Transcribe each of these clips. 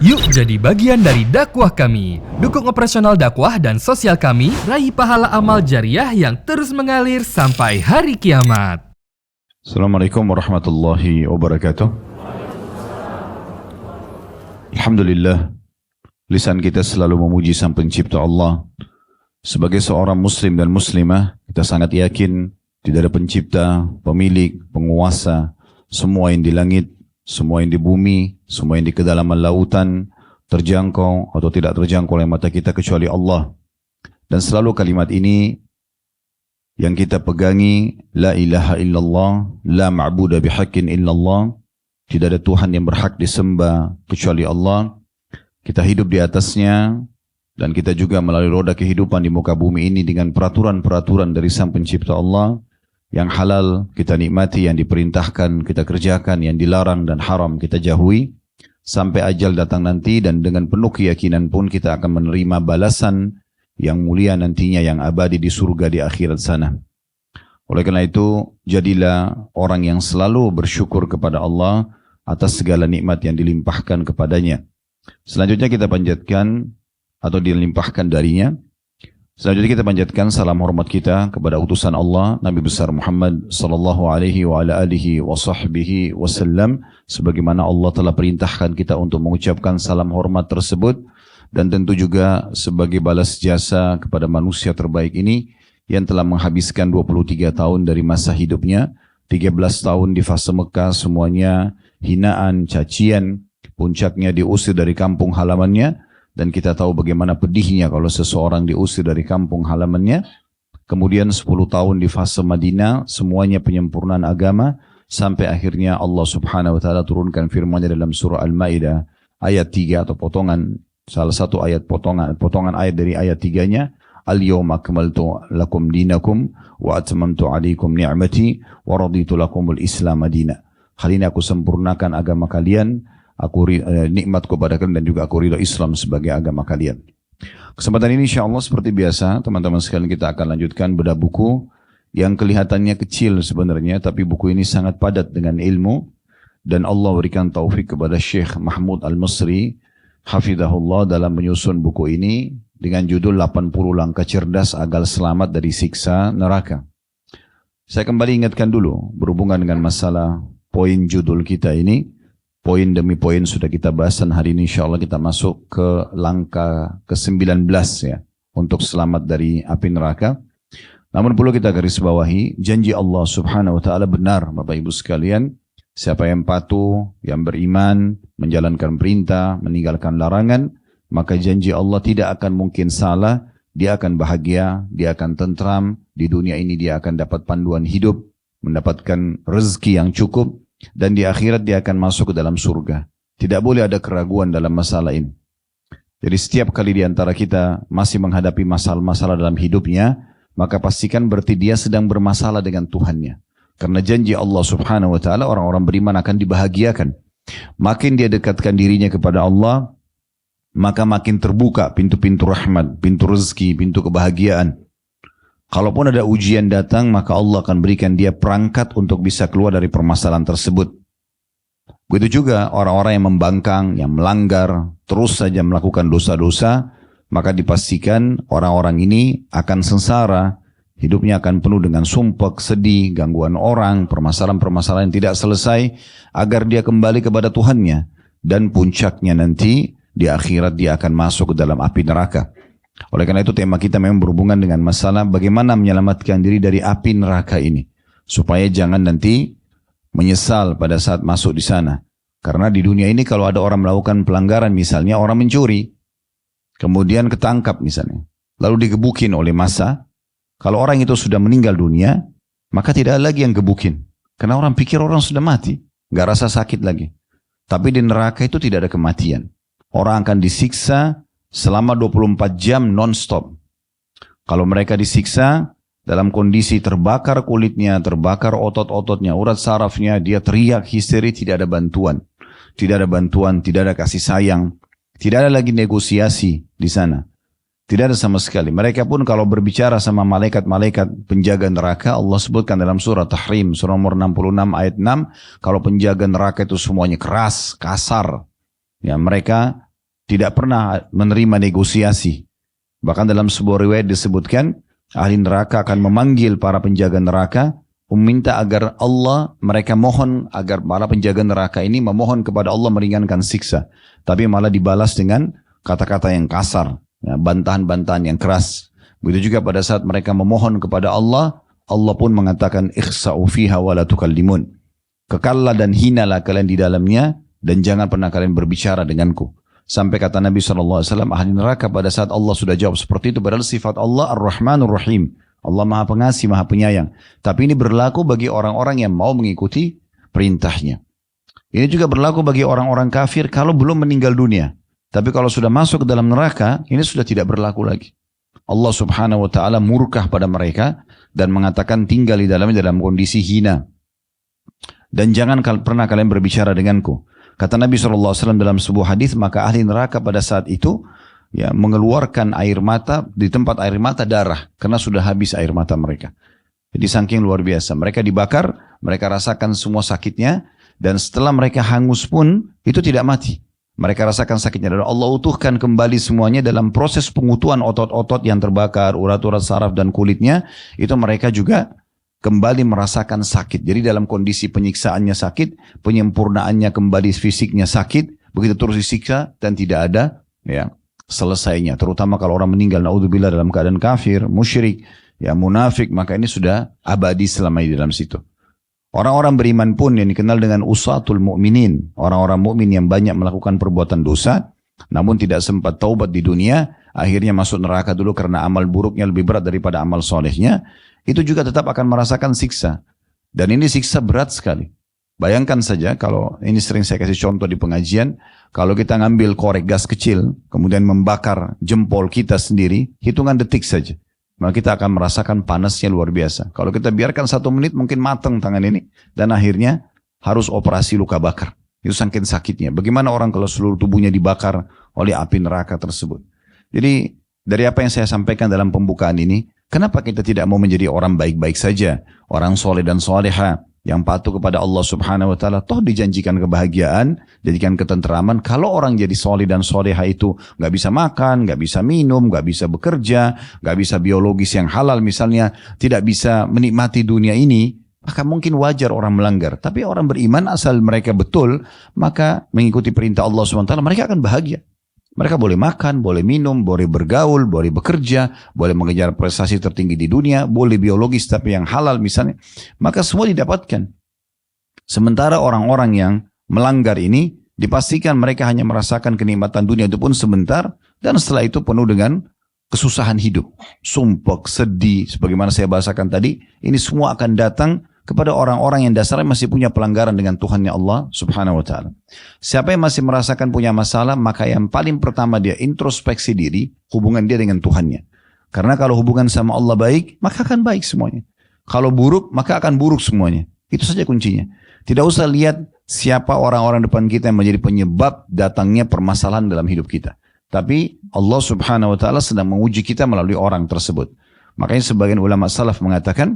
Yuk jadi bagian dari dakwah kami. Dukung operasional dakwah dan sosial kami, raih pahala amal jariah yang terus mengalir sampai hari kiamat. Assalamualaikum warahmatullahi wabarakatuh. Alhamdulillah, lisan kita selalu memuji Sang Pencipta Allah. Sebagai seorang muslim dan muslimah, kita sangat yakin tidak ada pencipta, pemilik, penguasa, semua yang di langit, semua yang di bumi, semua yang di kedalaman lautan, terjangkau atau tidak terjangkau oleh mata kita kecuali Allah. Dan selalu kalimat ini yang kita pegangi, la ilaha illallah, la ma'buda bihaqqin illallah, tidak ada Tuhan yang berhak disembah kecuali Allah. Kita hidup di atasnya dan kita juga melalui roda kehidupan di muka bumi ini dengan peraturan-peraturan dari Sang Pencipta Allah. Yang halal kita nikmati, yang diperintahkan kita kerjakan, yang dilarang dan haram kita jauhi, sampai ajal datang nanti, dan dengan penuh keyakinan pun kita akan menerima balasan yang mulia nantinya, yang abadi di surga di akhirat sana. Oleh karena itu, jadilah orang yang selalu bersyukur kepada Allah atas segala nikmat yang dilimpahkan kepadanya. Selanjutnya kita panjatkan atau dilimpahkan darinya. Selanjutnya kita panjatkan salam hormat kita kepada utusan Allah, Nabi besar Muhammad sallallahu alaihi wa ala alihi wa sahbihi wasallam, sebagaimana Allah telah perintahkan kita untuk mengucapkan salam hormat tersebut, dan tentu juga sebagai balas jasa kepada manusia terbaik ini yang telah menghabiskan 23 tahun dari masa hidupnya, 13 tahun di fase Mekah, semuanya hinaan, cacian, puncaknya diusir dari kampung halamannya. Dan kita tahu bagaimana pedihnya kalau seseorang diusir dari kampung halamannya. Kemudian 10 tahun di fase Madinah, semuanya penyempurnaan agama, sampai akhirnya Allah subhanahu wa ta'ala turunkan firman-Nya dalam surah Al-Ma'idah ayat 3 atau potongan, salah satu ayat potongan ayat dari ayat 3-nya, Al-yawma akmaltu lakum dinakum wa atmamtu alaikum ni'mati wa raditu lakumul islam madina. Hari ini aku sempurnakan agama kalian, aku nikmat kepada kalian, dan juga aku ridha Islam sebagai agama kalian. Kesempatan ini insyaAllah seperti biasa, teman-teman sekalian, kita akan lanjutkan bedah buku yang kelihatannya kecil sebenarnya, tapi buku ini sangat padat dengan ilmu, dan Allah berikan taufik kepada Syekh Mahmud Al-Misri hafidhahullah dalam menyusun buku ini dengan judul 80 langkah cerdas agar selamat dari siksa neraka. Saya kembali ingatkan dulu berhubungan dengan masalah poin judul kita ini. Poin demi poin sudah kita bahas, dan hari ini insya Allah kita masuk ke langkah ke-19 ya, untuk selamat dari api neraka. Namun perlu kita garis bawahi, janji Allah subhanahu wa ta'ala benar Bapak Ibu sekalian. Siapa yang patuh, yang beriman, menjalankan perintah, meninggalkan larangan, maka janji Allah tidak akan mungkin salah. Dia akan bahagia, dia akan tentram, di dunia ini dia akan dapat panduan hidup, mendapatkan rezeki yang cukup, dan di akhirat dia akan masuk ke dalam surga. Tidak boleh ada keraguan dalam masalah ini. Jadi setiap kali di antara kita masih menghadapi masalah-masalah dalam hidupnya, maka pastikan berarti dia sedang bermasalah dengan Tuhannya. Karena janji Allah subhanahu wa ta'ala, orang-orang beriman akan dibahagiakan. Makin dia dekatkan dirinya kepada Allah, maka makin terbuka pintu-pintu rahmat, pintu rezeki, pintu kebahagiaan. Kalaupun ada ujian datang, maka Allah akan berikan dia perangkat untuk bisa keluar dari permasalahan tersebut. Begitu juga orang-orang yang membangkang, yang melanggar, terus saja melakukan dosa-dosa, maka dipastikan orang-orang ini akan sengsara, hidupnya akan penuh dengan sumpek, sedih, gangguan orang, permasalahan-permasalahan yang tidak selesai, agar dia kembali kepada Tuhannya. Dan puncaknya nanti, di akhirat dia akan masuk ke dalam api neraka. Oleh karena itu tema kita memang berhubungan dengan masalah bagaimana menyelamatkan diri dari api neraka ini, supaya jangan nanti menyesal pada saat masuk di sana. Karena di dunia ini kalau ada orang melakukan pelanggaran, misalnya orang mencuri, kemudian ketangkap misalnya, lalu digebukin oleh massa, kalau orang itu sudah meninggal dunia, maka tidak ada lagi yang gebukin. Karena orang pikir orang sudah mati, gak rasa sakit lagi. Tapi di neraka itu tidak ada kematian. Orang akan disiksa selama 24 jam non-stop. Kalau mereka disiksa dalam kondisi terbakar kulitnya, terbakar otot-ototnya, urat sarafnya, dia teriak histeri, tidak ada bantuan. Tidak ada bantuan, tidak ada kasih sayang. Tidak ada lagi negosiasi di sana. Tidak ada sama sekali. Mereka pun kalau berbicara sama malaikat-malaikat penjaga neraka, Allah sebutkan dalam surah Tahrim, surah nomor 66 ayat 6, kalau penjaga neraka itu semuanya keras, kasar. Ya, mereka tidak pernah menerima negosiasi. Bahkan dalam sebuah riwayat disebutkan, ahli neraka akan memanggil para penjaga neraka, meminta agar Allah, mereka mohon agar para penjaga neraka ini memohon kepada Allah meringankan siksa. Tapi malah dibalas dengan kata-kata yang kasar, ya, bantahan-bantahan yang keras. Begitu juga pada saat mereka memohon kepada Allah, Allah pun mengatakan, ikhsa'u fiha wa la tukallimun. Kekallah dan hinalah kalian di dalamnya, dan jangan pernah kalian berbicara denganku. Sampai kata Nabi SAW, ahli neraka pada saat Allah sudah jawab seperti itu, padahal sifat Allah Ar-Rahmanur Rahim. Allah Maha Pengasih, Maha Penyayang. Tapi ini berlaku bagi orang-orang yang mau mengikuti perintahnya. Ini juga berlaku bagi orang-orang kafir kalau belum meninggal dunia. Tapi kalau sudah masuk ke dalam neraka, ini sudah tidak berlaku lagi. Allah Subhanahu wa Ta'ala murkah pada mereka dan mengatakan tinggal di dalamnya dalam kondisi hina. Dan jangan pernah kalian berbicara denganku. Kata Nabi SAW dalam sebuah hadis, maka ahli neraka pada saat itu ya mengeluarkan air mata, di tempat air mata darah, karena sudah habis air mata mereka. Jadi saking luar biasa. Mereka dibakar, mereka rasakan semua sakitnya, dan setelah mereka hangus pun, itu tidak mati. Mereka rasakan sakitnya, dan Allah utuhkan kembali semuanya dalam proses pengutuhan otot-otot yang terbakar, urat-urat saraf dan kulitnya, itu mereka juga kembali merasakan sakit. Jadi dalam kondisi penyiksaannya sakit, penyempurnaannya kembali fisiknya sakit, begitu terus disiksa dan tidak ada ya selesainya. Terutama kalau orang meninggal naudzubillah dalam keadaan kafir, musyrik, ya munafik, maka ini sudah abadi selama di dalam situ. Orang-orang beriman pun yang dikenal dengan usatul mu'minin, orang-orang mukmin yang banyak melakukan perbuatan dosa, namun tidak sempat taubat di dunia, akhirnya masuk neraka dulu karena amal buruknya lebih berat daripada amal solehnya, itu juga tetap akan merasakan siksa. Dan ini siksa berat sekali. Bayangkan saja kalau, ini sering saya kasih contoh di pengajian, kalau kita ngambil korek gas kecil, kemudian membakar jempol kita sendiri, hitungan detik saja. Maka kita akan merasakan panasnya luar biasa. Kalau kita biarkan 1 menit mungkin matang tangan ini, dan akhirnya harus operasi luka bakar. Itu saking sakitnya. Bagaimana orang kalau seluruh tubuhnya dibakar oleh api neraka tersebut. Jadi dari apa yang saya sampaikan dalam pembukaan ini, kenapa kita tidak mau menjadi orang baik-baik saja, orang soleh dan soleha, yang patuh kepada Allah Subhanahu wa Ta'ala, toh dijanjikan kebahagiaan, jadikan ketenteraman. Kalau orang jadi soleh dan soleha itu nggak bisa makan, nggak bisa minum, nggak bisa bekerja, nggak bisa biologis yang halal misalnya, tidak bisa menikmati dunia ini, maka mungkin wajar orang melanggar. Tapi orang beriman asal mereka betul, maka mengikuti perintah Allah Subhanahu wa Ta'ala, mereka akan bahagia. Mereka boleh makan, boleh minum, boleh bergaul, boleh bekerja, boleh mengejar prestasi tertinggi di dunia, boleh biologis tapi yang halal misalnya. Maka semua didapatkan. Sementara orang-orang yang melanggar ini, dipastikan mereka hanya merasakan kenikmatan dunia itu pun sebentar, dan setelah itu penuh dengan kesusahan hidup. Sumpek, sedih, sebagaimana saya bahasakan tadi, ini semua akan datang kepada orang-orang yang dasarnya masih punya pelanggaran dengan Tuhannya Allah Subhanahu wa Ta'ala. Siapa yang masih merasakan punya masalah, maka yang paling pertama dia introspeksi diri, hubungan dia dengan Tuhannya. Karena kalau hubungan sama Allah baik, maka akan baik semuanya. Kalau buruk, maka akan buruk semuanya. Itu saja kuncinya. Tidak usah lihat siapa orang-orang depan kita yang menjadi penyebab datangnya permasalahan dalam hidup kita. Tapi Allah Subhanahu wa Ta'ala sedang menguji kita melalui orang tersebut. Makanya sebagian ulama salaf mengatakan,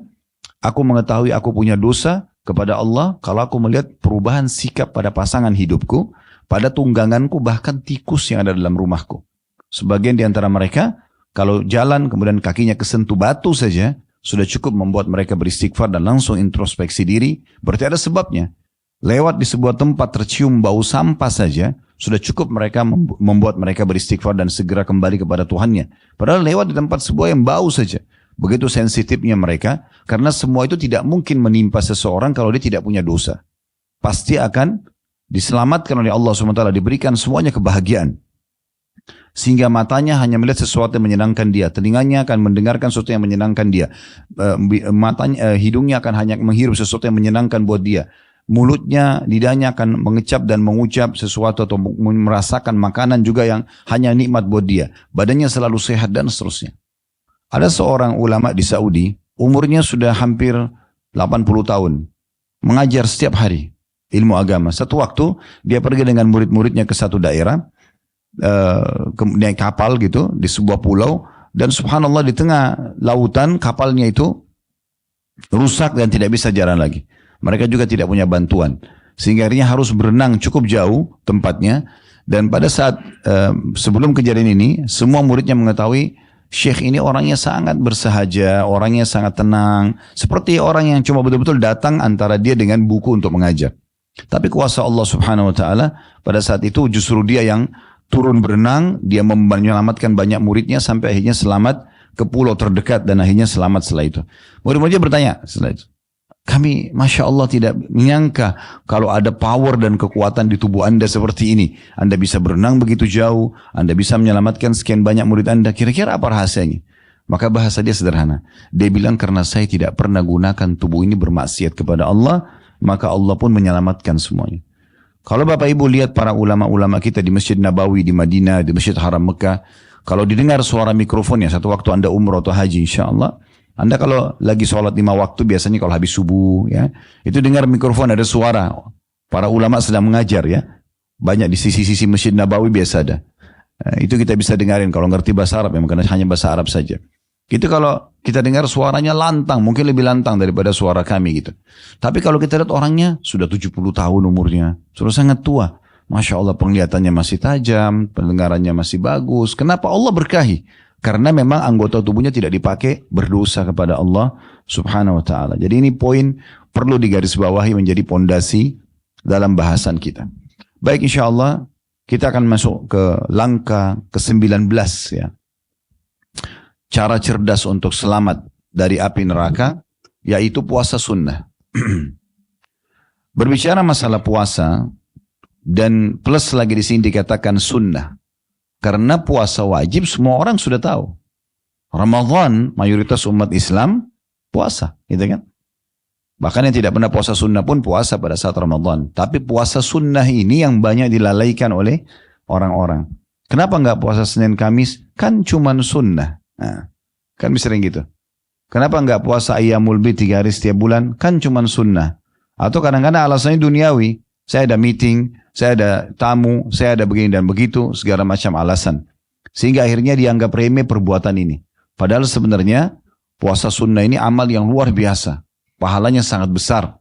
aku mengetahui aku punya dosa kepada Allah kalau aku melihat perubahan sikap pada pasangan hidupku, pada tungganganku, bahkan tikus yang ada dalam rumahku. Sebagian di antara mereka, kalau jalan kemudian kakinya kesentuh batu saja, sudah cukup membuat mereka beristighfar dan langsung introspeksi diri. Berarti ada sebabnya. Lewat di sebuah tempat tercium bau sampah saja, sudah cukup mereka membuat mereka beristighfar dan segera kembali kepada Tuhannya. Padahal lewat di tempat sebuah yang bau saja. Begitu sensitifnya mereka, karena semua itu tidak mungkin menimpa seseorang kalau dia tidak punya dosa. Pasti akan diselamatkan oleh Allah SWT, diberikan semuanya kebahagiaan. Sehingga matanya hanya melihat sesuatu yang menyenangkan dia, telinganya akan mendengarkan sesuatu yang menyenangkan dia, hidungnya akan hanya menghirup sesuatu yang menyenangkan buat dia, mulutnya, lidahnya akan mengecap dan mengucap sesuatu atau merasakan makanan juga yang hanya nikmat buat dia, badannya selalu sehat dan seterusnya. Ada seorang ulama di Saudi, umurnya sudah hampir 80 tahun, mengajar setiap hari ilmu agama. Satu waktu dia pergi dengan murid-muridnya ke satu daerah, naik kapal gitu di sebuah pulau, dan subhanallah di tengah lautan kapalnya itu rusak dan tidak bisa jalan lagi. Mereka juga tidak punya bantuan, sehingga akhirnya harus berenang cukup jauh tempatnya, Dan pada saat sebelum kejadian ini, semua muridnya mengetahui Syekh ini orangnya sangat bersahaja, orangnya sangat tenang. Seperti orang yang cuma betul-betul datang antara dia dengan buku untuk mengajar. Tapi kuasa Allah subhanahu wa ta'ala, pada saat itu justru dia yang turun berenang, dia menyelamatkan banyak muridnya sampai akhirnya selamat ke pulau terdekat dan akhirnya selamat setelah itu. Murid-muridnya bertanya setelah itu, kami Masya Allah tidak menyangka kalau ada power dan kekuatan di tubuh Anda seperti ini. Anda bisa berenang begitu jauh, Anda bisa menyelamatkan sekian banyak murid Anda. Kira-kira apa rahasianya? Maka bahasa dia sederhana. Dia bilang karena saya tidak pernah gunakan tubuh ini bermaksiat kepada Allah, maka Allah pun menyelamatkan semuanya. Kalau Bapak Ibu lihat para ulama-ulama kita di Masjid Nabawi, di Madinah, di Masjid Haram Mekah, kalau didengar suara mikrofonnya satu waktu Anda umrah atau haji insya Allah, Anda kalau lagi sholat 5 waktu, biasanya kalau habis subuh, ya, itu dengar mikrofon ada suara. Para ulama sedang mengajar, ya. Banyak di sisi-sisi Masjid Nabawi biasa ada. Itu kita bisa dengarin kalau ngerti bahasa Arab, ya, karena hanya bahasa Arab saja. Itu kalau kita dengar suaranya lantang, mungkin lebih lantang daripada suara kami gitu. Tapi kalau kita lihat orangnya, sudah 70 tahun umurnya, sudah sangat tua. Masya Allah penglihatannya masih tajam, pendengarannya masih bagus. Kenapa Allah berkahi? Karena memang anggota tubuhnya tidak dipakai berdosa kepada Allah subhanahu wa ta'ala. Jadi ini poin perlu digarisbawahi menjadi pondasi dalam bahasan kita. Baik, insya Allah kita akan masuk ke langkah ke-19 ya. Cara cerdas untuk selamat dari api neraka, yaitu puasa sunnah. Berbicara masalah puasa, dan plus lagi di sini dikatakan sunnah. Karena puasa wajib semua orang sudah tahu. Ramadan mayoritas umat Islam puasa, gitu kan? Bahkan yang tidak pernah puasa sunnah pun puasa pada saat Ramadan. Tapi puasa sunnah ini yang banyak dilalaikan oleh orang-orang. Kenapa enggak puasa Senin Kamis? Kan cuman sunnah. Nah, kan sering gitu. Kenapa enggak puasa Ayyamul Bid 3 hari setiap bulan? Kan cuman sunnah. Atau kadang-kadang alasannya duniawi. Saya ada meeting, saya ada tamu, saya ada begini dan begitu, segala macam alasan. Sehingga akhirnya dianggap remeh perbuatan ini. Padahal sebenarnya puasa sunnah ini amal yang luar biasa. Pahalanya sangat besar.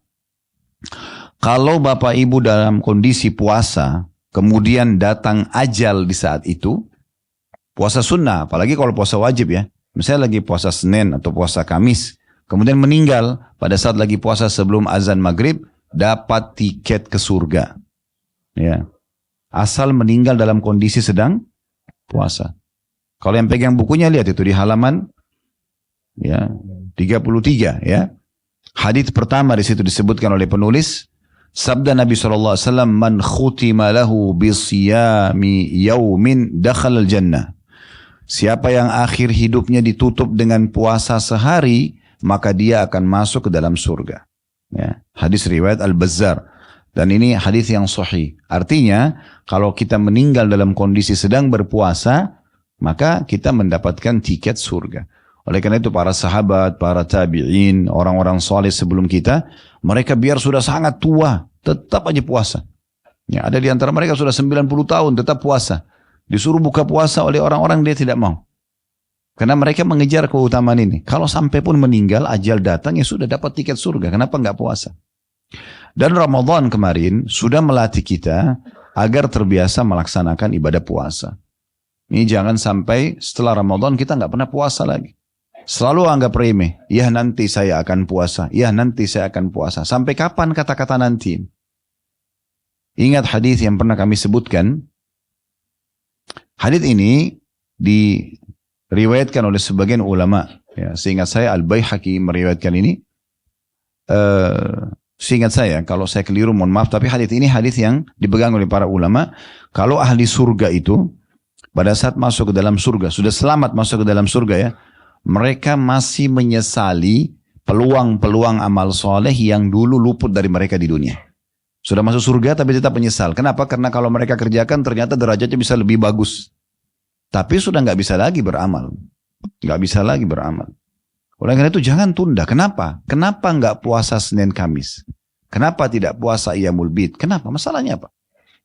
Kalau Bapak Ibu dalam kondisi puasa, kemudian datang ajal di saat itu, puasa sunnah, apalagi kalau puasa wajib ya. Misalnya lagi puasa Senin atau puasa Kamis, kemudian meninggal pada saat lagi puasa sebelum azan maghrib, dapat tiket ke surga. Ya. Asal meninggal dalam kondisi sedang puasa. Kalau yang pegang bukunya lihat itu di halaman ya 33 ya. Hadits pertama di situ disebutkan oleh penulis, sabda Nabi SAW, man khutima lahu bisiyami yaumin dakhala al-jannah. Siapa yang akhir hidupnya ditutup dengan puasa sehari, maka dia akan masuk ke dalam surga. Ya, hadis riwayat Al-Bazzar. Dan ini hadis yang sahih. Artinya, kalau kita meninggal dalam kondisi sedang berpuasa, maka kita mendapatkan tiket surga. Oleh karena itu para sahabat, para tabi'in, orang-orang soleh sebelum kita, mereka biar sudah sangat tua, tetap aja puasa. Ya, ada di antara mereka sudah 90 tahun tetap puasa. Disuruh buka puasa oleh orang-orang dia tidak mau. Karena mereka mengejar keutamaan ini. Kalau sampai pun meninggal, ajal datang, ya sudah dapat tiket surga. Kenapa enggak puasa? Dan Ramadan kemarin sudah melatih kita agar terbiasa melaksanakan ibadah puasa. Ini jangan sampai setelah Ramadan kita enggak pernah puasa lagi. Selalu anggap remeh. Ya nanti saya akan puasa. Ya nanti saya akan puasa. Sampai kapan kata-kata nanti? Ingat hadis yang pernah kami sebutkan. Hadis ini diriwayatkan oleh sebagian ulama. Ya, seingat saya Al-Baihaqi meriwayatkan ini. Seingat saya, kalau saya keliru mohon maaf. Tapi hadis ini hadis yang dipegang oleh para ulama. Kalau ahli surga itu pada saat masuk ke dalam surga, sudah selamat masuk ke dalam surga ya, mereka masih menyesali peluang-peluang amal soleh yang dulu luput dari mereka di dunia. Sudah masuk surga tapi tetap menyesal. Kenapa? Karena kalau mereka kerjakan ternyata derajatnya bisa lebih bagus. Tapi sudah nggak bisa lagi beramal. Nggak bisa lagi beramal. Oleh karena itu jangan tunda. Kenapa? Kenapa nggak puasa Senin Kamis? Kenapa tidak puasa Ayyamul Bid? Kenapa? Masalahnya apa?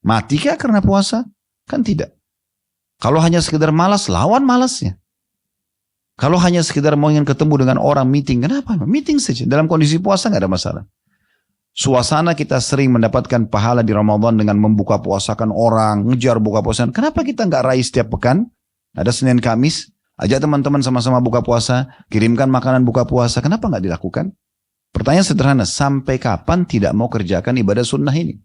Matikah karena puasa? Kan tidak. Kalau hanya sekedar malas, lawan malasnya. Kalau hanya sekedar mau ingin ketemu dengan orang meeting, kenapa? Meeting saja. Dalam kondisi puasa nggak ada masalah. Suasana kita sering mendapatkan pahala di Ramadan dengan membuka puasakan orang, ngejar buka puasa. Kenapa kita nggak raih setiap pekan? Ada Senin Kamis, ajak teman-teman sama-sama buka puasa, kirimkan makanan buka puasa. Kenapa nggak dilakukan? Pertanyaan sederhana, sampai kapan tidak mau kerjakan ibadah sunnah ini?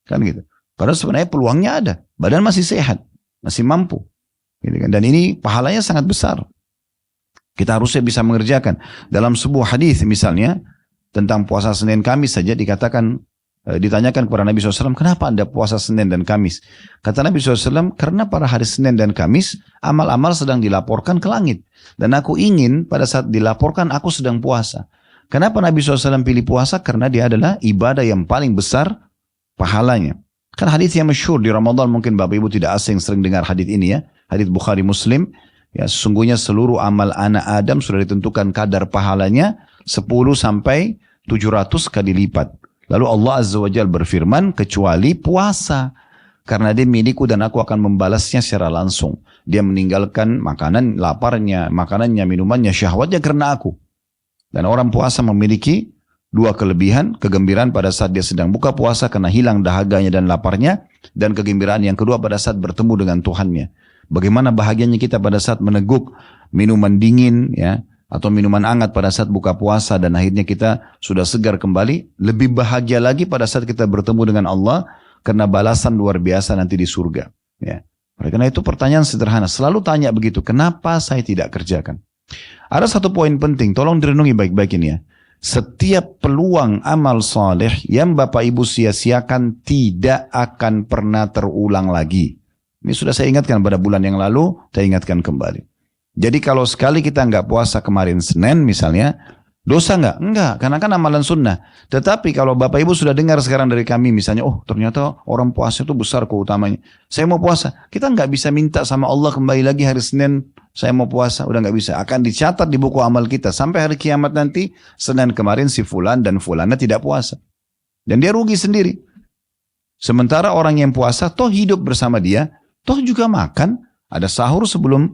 Kan gitu. Padahal sebenarnya peluangnya ada. Badan masih sehat, masih mampu. Gitu kan. Dan ini pahalanya sangat besar. Kita harusnya bisa mengerjakan. Dalam sebuah hadis misalnya, tentang puasa Senin Kamis saja dikatakan, ditanyakan kepada Nabi SAW, kenapa Anda puasa Senin dan Kamis? Kata Nabi SAW, karena pada hari Senin dan Kamis, amal-amal sedang dilaporkan ke langit. Dan aku ingin pada saat dilaporkan, aku sedang puasa. Kenapa Nabi SAW pilih puasa? Karena dia adalah ibadah yang paling besar pahalanya. Kan hadis yang masyhur di Ramadan, mungkin Bapak Ibu tidak asing sering dengar hadis ini ya. Hadis Bukhari Muslim. Ya, sesungguhnya seluruh amal anak Adam sudah ditentukan kadar pahalanya 10 sampai 700 kali lipat. Lalu Allah Azza wa Jalla berfirman, kecuali puasa. Karena dia milikku dan aku akan membalasnya secara langsung. Dia meninggalkan makanan, laparnya, makanannya, minumannya, syahwatnya karena aku. Dan orang puasa memiliki dua kelebihan, kegembiraan pada saat dia sedang buka puasa karena hilang dahaganya dan laparnya, dan kegembiraan yang kedua pada saat bertemu dengan Tuhannya. Bagaimana bahagianya kita pada saat meneguk minuman dingin ya, atau minuman hangat pada saat buka puasa dan akhirnya kita sudah segar kembali. Lebih bahagia lagi pada saat kita bertemu dengan Allah karena balasan luar biasa nanti di surga ya. Oleh karena itu pertanyaan sederhana, selalu tanya begitu, kenapa saya tidak kerjakan? Ada satu poin penting, tolong direnungi baik-baik ini ya. Setiap peluang amal soleh yang Bapak Ibu sia-siakan tidak akan pernah terulang lagi. Ini sudah saya ingatkan pada bulan yang lalu, saya ingatkan kembali. Jadi kalau sekali kita nggak puasa kemarin Senin misalnya, dosa nggak? Enggak, karena kan amalan sunnah. Tetapi kalau Bapak Ibu sudah dengar sekarang dari kami misalnya, oh ternyata orang puasa itu besar keutamanya. Saya mau puasa, kita nggak bisa minta sama Allah kembali lagi hari Senin, saya mau puasa, udah nggak bisa. Akan dicatat di buku amal kita sampai hari kiamat nanti, Senin kemarin si fulan dan fulana tidak puasa. Dan dia rugi sendiri. Sementara orang yang puasa, toh hidup bersama dia, toh juga makan, ada sahur sebelum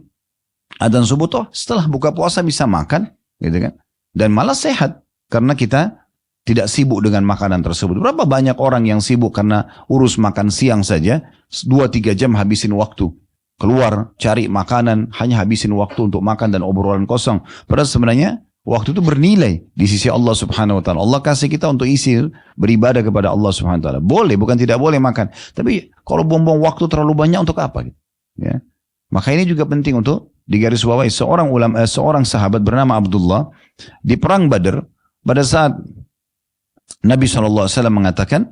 adzan subuh, toh setelah buka puasa bisa makan, gitu kan? Dan malah sehat, karena kita tidak sibuk dengan makanan tersebut. Berapa banyak orang yang sibuk karena urus makan siang saja, 2-3 jam habisin waktu. Keluar, cari makanan, hanya habisin waktu untuk makan dan obrolan kosong. Padahal sebenarnya waktu itu bernilai di sisi Allah Subhanahu Wa Taala. Allah kasih kita untuk isi beribadah kepada Allah Subhanahu Wa Taala. Boleh, bukan tidak boleh makan. Tapi kalau buang-buang waktu terlalu banyak untuk apa? Ya. Maka ini juga penting untuk digarisbawahi. Seorang sahabat bernama Abdullah di perang Badar, pada saat Nabi SAW mengatakan,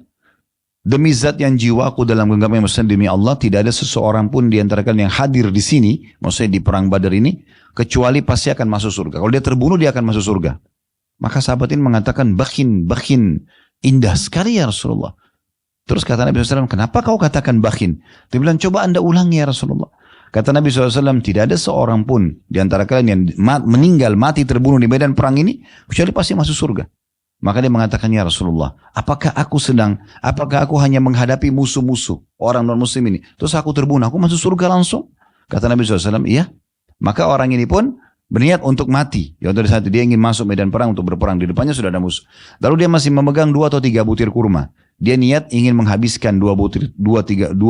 demi zat yang jiwaku dalam genggaman yang demi Allah, tidak ada seseorang pun di antara kalian yang hadir di sini, maksudnya di perang Badar ini, kecuali pasti akan masuk surga. Kalau dia terbunuh, dia akan masuk surga. Maka sahabat ini mengatakan, bakhin, indah sekali ya Rasulullah. Terus kata Nabi SAW, kenapa kau katakan bakhin? Dia bilang, coba anda ulangi ya Rasulullah. Kata Nabi SAW, tidak ada seorang pun di antara kalian yang meninggal, mati, terbunuh di medan perang ini, kecuali pasti masuk surga. Maka dia mengatakan, ya Rasulullah, apakah aku hanya menghadapi musuh-musuh orang non-muslim ini, terus aku terbunuh, aku masuk surga langsung? Kata Nabi SAW, iya. Maka orang ini pun berniat untuk mati. Ya, untuk saat dia ingin masuk medan perang untuk berperang, di depannya sudah ada musuh. Lalu dia masih memegang 2 atau 3 butir kurma. Dia niat ingin menghabiskan 2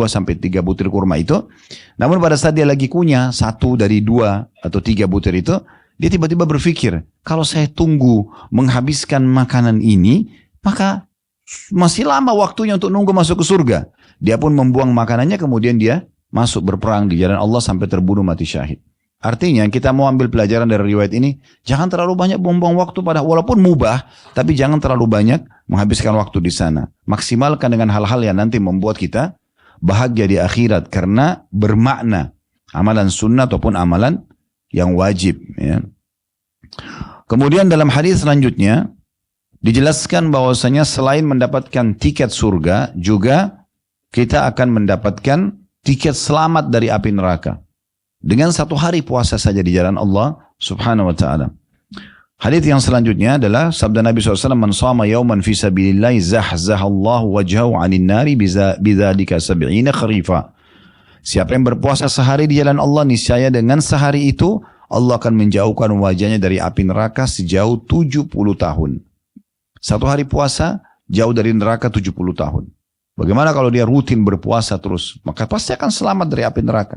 sampai 3 butir kurma itu. Namun pada saat dia lagi kunyah 1 dari 2 atau 3 butir itu, dia tiba-tiba berpikir, kalau saya tunggu menghabiskan makanan ini, maka masih lama waktunya untuk nunggu masuk ke surga. Dia pun membuang makanannya, kemudian dia masuk berperang di jalan Allah sampai terbunuh mati syahid. Artinya kita mau ambil pelajaran dari riwayat ini, jangan terlalu banyak buang-buang waktu pada, walaupun mubah, tapi jangan terlalu banyak menghabiskan waktu di sana. Maksimalkan dengan hal-hal yang nanti membuat kita bahagia di akhirat karena bermakna, amalan sunnah ataupun amalan yang wajib. Ya. Kemudian dalam hadis selanjutnya dijelaskan bahwasanya selain mendapatkan tiket surga, juga kita akan mendapatkan tiket selamat dari api neraka. Dengan 1 hari puasa saja di jalan Allah Subhanahu wa ta'ala. Hadits yang selanjutnya adalah sabda Nabi SAW, man shama yawman fi sabilillahi zahzahallahu wajhahu 'anil nari bidzalika 70 kharifa. Siapa yang berpuasa sehari di jalan Allah, niscaya dengan sehari itu Allah akan menjauhkan wajahnya dari api neraka sejauh 70 tahun. 1 hari puasa jauh dari neraka 70 tahun. Bagaimana kalau dia rutin berpuasa terus? Maka pasti akan selamat dari api neraka.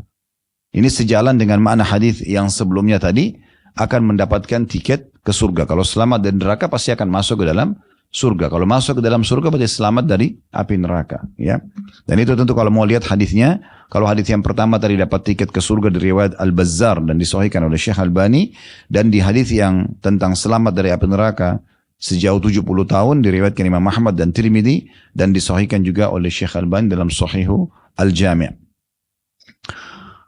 Ini sejalan dengan makna hadis yang sebelumnya tadi, akan mendapatkan tiket ke surga. Kalau selamat dari neraka pasti akan masuk ke dalam surga. Kalau masuk ke dalam surga berarti selamat dari api neraka. Ya. Dan itu tentu kalau mau lihat hadisnya, kalau hadis yang pertama tadi dapat tiket ke surga dari riwayat Al-Bazzar dan disahihkan oleh Syekh Albani, dan di hadis yang tentang selamat dari api neraka sejauh 70 tahun diriwayatkan Imam Ahmad dan Tirmidzi dan disahihkan juga oleh Syekh Albani dalam Sahihu Al-Jami'.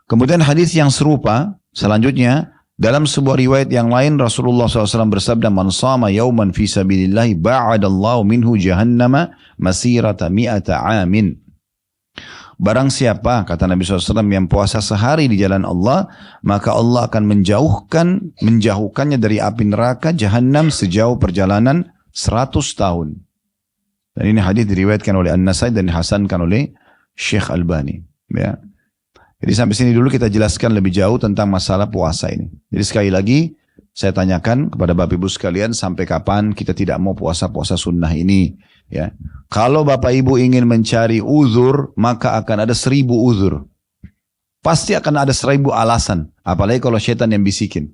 Kemudian hadis yang serupa selanjutnya dalam sebuah riwayat yang lain Rasulullah SAW bersabda, "Man shama yawman fi sabilillah ba'adallahu minhu jahannama masirata mi'ata amin." Barang siapa, kata Nabi SAW, yang puasa sehari di jalan Allah, maka Allah akan menjauhkannya dari api neraka Jahannam sejauh perjalanan 100 tahun. Dan ini hadis diriwayatkan oleh An-Nasai dan dihasankan oleh Syekh Albani. Ya. Jadi sampai sini dulu kita jelaskan lebih jauh tentang masalah puasa ini. Jadi sekali lagi saya tanyakan kepada Bapak Ibu sekalian, sampai kapan kita tidak mau puasa-puasa sunnah ini? Ya, kalau Bapak Ibu ingin mencari uzur, maka akan ada 1000 uzur. Pasti akan ada 1000 alasan. Apalagi kalau setan yang bisikin.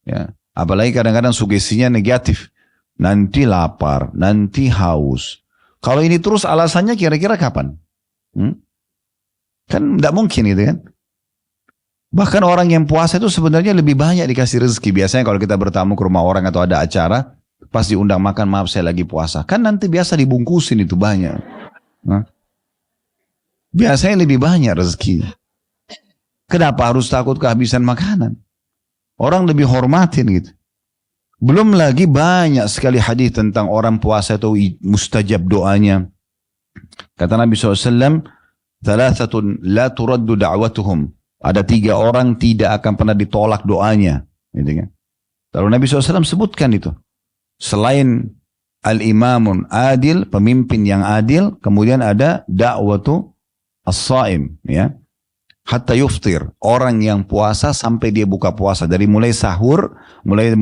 Ya, apalagi kadang-kadang sugestinya negatif. Nanti lapar, nanti haus. Kalau ini terus alasannya kira-kira kapan? Kan tidak mungkin gitu kan. Bahkan orang yang puasa itu sebenarnya lebih banyak dikasih rezeki. Biasanya kalau kita bertamu ke rumah orang atau ada acara, pas diundang makan, maaf saya lagi puasa. Kan nanti biasa dibungkusin itu banyak. Biasanya lebih banyak rezeki. Kenapa harus takut kehabisan makanan? Orang lebih hormatin gitu. Belum lagi banyak sekali hadis tentang orang puasa itu mustajab doanya. Kata Nabi SAW, "Thalathatun la turaddu da'watuhum." Ada 3 orang tidak akan pernah ditolak doanya. Gitu kan? Lalu Nabi SAW sebutkan itu. Selain al-imamun adil, pemimpin yang adil, kemudian ada da'watu as-saim, ya. Hatta yuftir, orang yang puasa sampai dia buka puasa, dari mulai sahur, mulai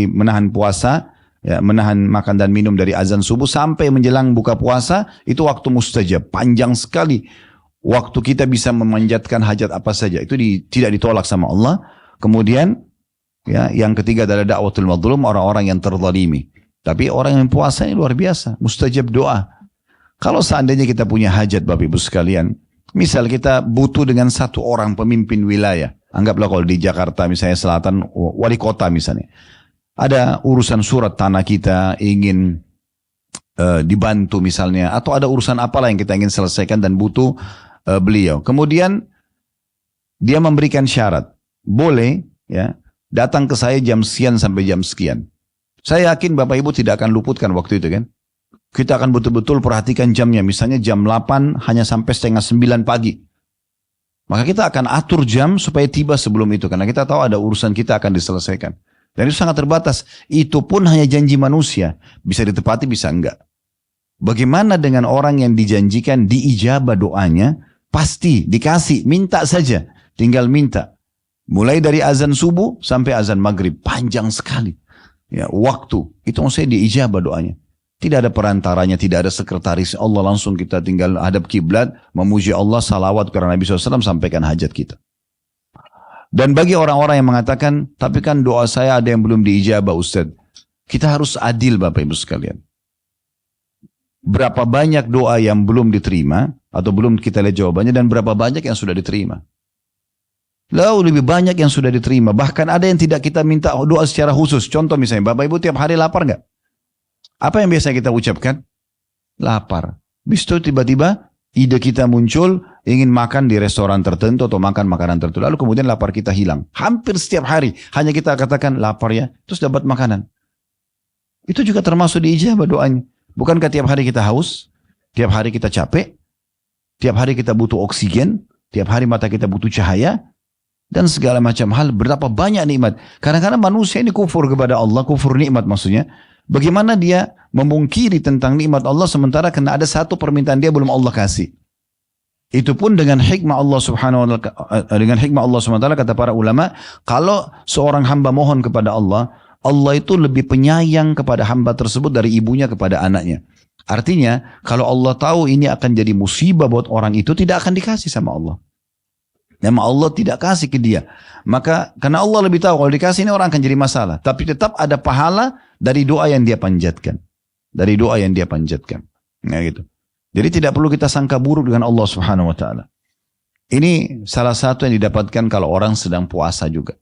menahan puasa, ya, menahan makan dan minum dari azan subuh sampai menjelang buka puasa, itu waktu mustajab, panjang sekali. Waktu kita bisa memanjatkan hajat apa saja, itu tidak ditolak sama Allah. Kemudian ya, yang ketiga adalah da'watul madlum, orang-orang yang terzalimi. Tapi orang yang puasa ini luar biasa, mustajab doa. Kalau seandainya kita punya hajat Bapak Ibu sekalian, misal kita butuh dengan 1 orang pemimpin wilayah, anggaplah kalau di Jakarta misalnya selatan, wali kota misalnya, ada urusan surat tanah kita ingin dibantu misalnya, atau ada urusan apalah yang kita ingin selesaikan dan butuh beliau. Kemudian dia memberikan syarat, boleh ya datang ke saya jam sekian sampai jam sekian. Saya yakin Bapak Ibu tidak akan luputkan waktu itu kan. Kita akan betul-betul perhatikan jamnya. Misalnya jam 8 hanya sampai setengah 9 pagi. Maka kita akan atur jam supaya tiba sebelum itu. Karena kita tahu ada urusan kita akan diselesaikan. Dan itu sangat terbatas. Itu pun hanya janji manusia. Bisa ditepati, bisa enggak. Bagaimana dengan orang yang dijanjikan diijabah doanya? Pasti dikasih, minta saja. Tinggal minta. Mulai dari azan subuh sampai azan maghrib. Panjang sekali. Ya, waktu. Itu maksudnya diijabah doanya. Tidak ada perantaranya, tidak ada sekretaris Allah, langsung kita tinggal hadap kiblat, memuji Allah, salawat kepada Nabi SAW, sampaikan hajat kita. Dan bagi orang-orang yang mengatakan, tapi kan doa saya ada yang belum diijabah Ustaz. Kita harus adil Bapak Ibu sekalian. Berapa banyak doa yang belum diterima, atau belum kita lihat jawabannya, dan berapa banyak yang sudah diterima. Lalu lebih banyak yang sudah diterima. Bahkan ada yang tidak kita minta doa secara khusus. Contoh misalnya, Bapak Ibu tiap hari lapar nggak? Apa yang biasa kita ucapkan? Lapar. Bis itu tiba-tiba ide kita muncul ingin makan di restoran tertentu atau makan makanan tertentu. Lalu kemudian lapar kita hilang. Hampir setiap hari hanya kita katakan lapar ya, terus dapat makanan. Itu juga termasuk diijabah doanya. Bukankah tiap hari kita haus? Tiap hari kita capek? Tiap hari kita butuh oksigen? Tiap hari mata kita butuh cahaya? Dan segala macam hal, berapa banyak nikmat. Kadang-kadang manusia ini kufur kepada Allah, kufur nikmat maksudnya. Bagaimana dia memungkiri tentang nikmat Allah sementara kena ada satu permintaan dia belum Allah kasih. Itu pun dengan hikmah Allah Subhanahu wa taala, kata para ulama, kalau seorang hamba mohon kepada Allah, Allah itu lebih penyayang kepada hamba tersebut dari ibunya kepada anaknya. Artinya, kalau Allah tahu ini akan jadi musibah buat orang itu, tidak akan dikasih sama Allah. Nama Allah tidak kasih ke dia. Maka karena Allah lebih tahu kalau dikasih ini orang akan jadi masalah. Tapi tetap ada pahala dari doa yang dia panjatkan. Dari doa yang dia panjatkan. Nah gitu. Jadi tidak perlu kita sangka buruk dengan Allah Subhanahu wa taala. Ini salah satu yang didapatkan kalau orang sedang puasa juga.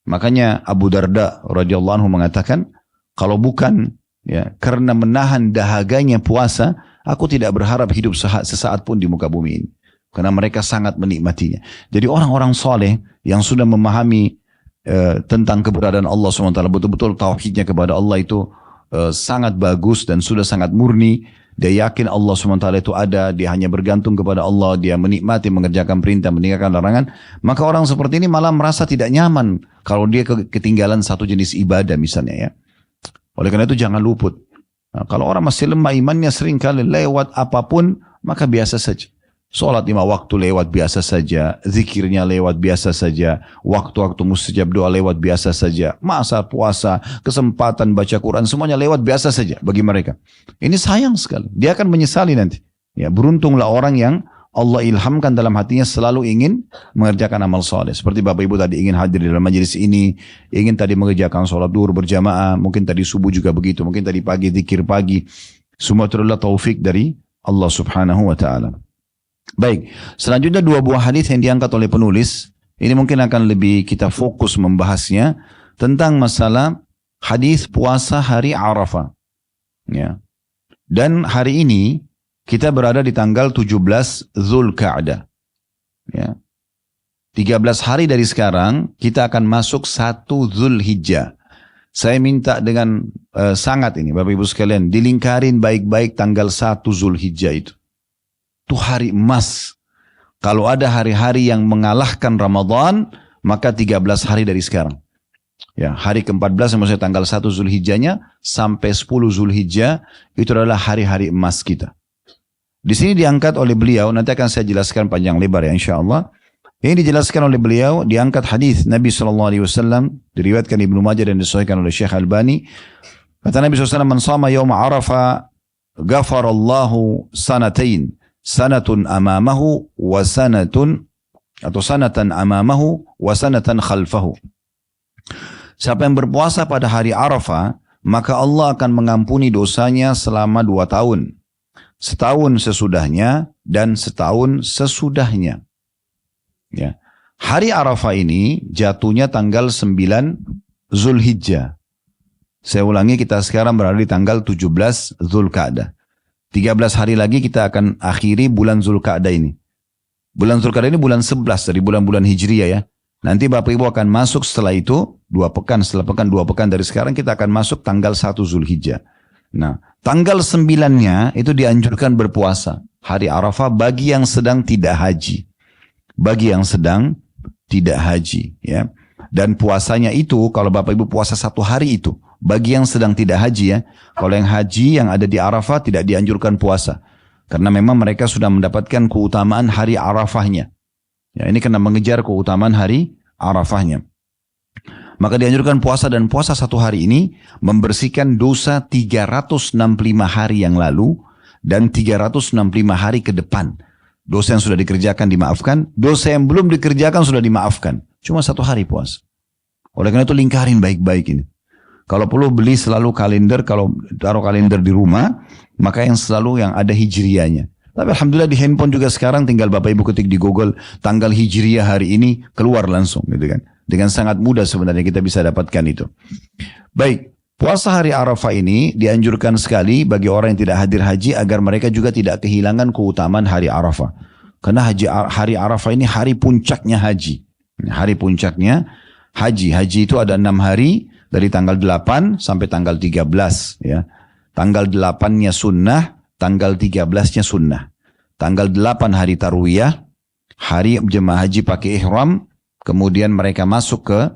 Makanya Abu Darda radhiyallahu anhu mengatakan, kalau bukan ya karena menahan dahaganya puasa, aku tidak berharap hidup sesaat pun di muka bumi ini. Karena mereka sangat menikmatinya. Jadi orang-orang soleh yang sudah memahami tentang keberadaan Allah SWT, betul-betul tauhidnya kepada Allah itu sangat bagus dan sudah sangat murni. Dia yakin Allah SWT itu ada, dia hanya bergantung kepada Allah, dia menikmati mengerjakan perintah, meninggalkan larangan. Maka orang seperti ini malah merasa tidak nyaman kalau dia ketinggalan satu jenis ibadah misalnya ya. Oleh karena itu jangan luput. Nah, kalau orang masih lemah imannya seringkali lewat apapun, maka biasa saja. Sholat 5 waktu lewat biasa saja, zikirnya lewat biasa saja, waktu-waktu mustajab doa lewat biasa saja, masa puasa, kesempatan baca Quran, semuanya lewat biasa saja bagi mereka. Ini sayang sekali, dia akan menyesali nanti. Ya, beruntunglah orang yang Allah ilhamkan dalam hatinya selalu ingin mengerjakan amal soleh. Seperti Bapak Ibu tadi ingin hadir di dalam majelis ini, ingin tadi mengerjakan sholat duhur berjamaah, mungkin tadi subuh juga begitu, mungkin tadi pagi zikir pagi. Semua itu adalah taufik dari Allah Subhanahu wa ta'ala. Baik, selanjutnya 2 buah hadis yang diangkat oleh penulis. Ini mungkin akan lebih kita fokus membahasnya tentang masalah hadis puasa hari Arafah. Ya. Dan hari ini kita berada di tanggal 17 Zulkaadah. Ya. 13 hari dari sekarang kita akan masuk 1 Zulhijjah. Saya minta dengan sangat ini Bapak Ibu sekalian dilingkarin baik-baik tanggal 1 Zulhijjah itu. Itu hari emas. Kalau ada hari-hari yang mengalahkan Ramadan, maka 13 hari dari sekarang. Ya, hari ke-14 maksudnya tanggal 1 Zulhijjahnya sampai 10 Zulhijjah itu adalah hari-hari emas kita. Di sini diangkat oleh beliau, nanti akan saya jelaskan panjang lebar ya insyaallah. Ini dijelaskan oleh beliau, diangkat hadis Nabi SAW, diriwayatkan Ibnu Majah dan disahihkan oleh Syekh Albani. Kata Nabi SAW, "Man shama yawma Arafah, ghafarallahu sanatain. Sanatun amamahu wa sanatun atau sanatan amamahu wa sanatan khalfahu." Siapa yang berpuasa pada hari Arafah, maka Allah akan mengampuni dosanya selama 2 tahun. Setahun sesudahnya dan setahun sesudahnya. Ya. Hari Arafah ini jatuhnya tanggal 9 Zulhijjah. Saya ulangi, kita sekarang berada di tanggal 17 Zulkaadah. 13 hari lagi kita akan akhiri bulan Zulkaadah ini. Bulan Zulkaadah ini bulan 11 dari bulan-bulan Hijriyah ya. Nanti Bapak Ibu akan masuk setelah itu, 2 pekan, setelah pekan 2 pekan dari sekarang kita akan masuk tanggal 1 Zulhijjah. Nah, tanggal 9-nya itu dianjurkan berpuasa. Hari Arafah bagi yang sedang tidak haji. Bagi yang sedang tidak haji ya. Dan puasanya itu kalau Bapak Ibu puasa 1 hari itu. Bagi yang sedang tidak haji ya, kalau yang haji yang ada di Arafah tidak dianjurkan puasa. Karena memang mereka sudah mendapatkan keutamaan hari Arafahnya. Ya, ini karena mengejar keutamaan hari Arafahnya. Maka dianjurkan puasa, dan puasa 1 hari ini membersihkan dosa 365 hari yang lalu dan 365 hari ke depan. Dosa yang sudah dikerjakan dimaafkan, dosa yang belum dikerjakan sudah dimaafkan. Cuma 1 hari puasa. Oleh karena itu lingkarin baik-baik ini. Kalau perlu beli selalu kalender, kalau taruh kalender di rumah, maka yang selalu yang ada hijriyahnya. Tapi alhamdulillah di handphone juga sekarang tinggal Bapak Ibu ketik di Google tanggal hijriyah hari ini, keluar langsung gitu kan. Dengan sangat mudah sebenarnya kita bisa dapatkan itu. Baik, puasa hari Arafah ini dianjurkan sekali bagi orang yang tidak hadir haji agar mereka juga tidak kehilangan keutamaan hari Arafah. Karena hari Arafah ini hari puncaknya haji. Hari puncaknya haji. Haji itu ada 6 hari. Dari tanggal 8 sampai tanggal 13 ya. Tanggal 8-nya sunnah, tanggal 13-nya sunnah. Tanggal 8 hari tarwiyah, hari jemaah haji pakai ihram, kemudian mereka masuk ke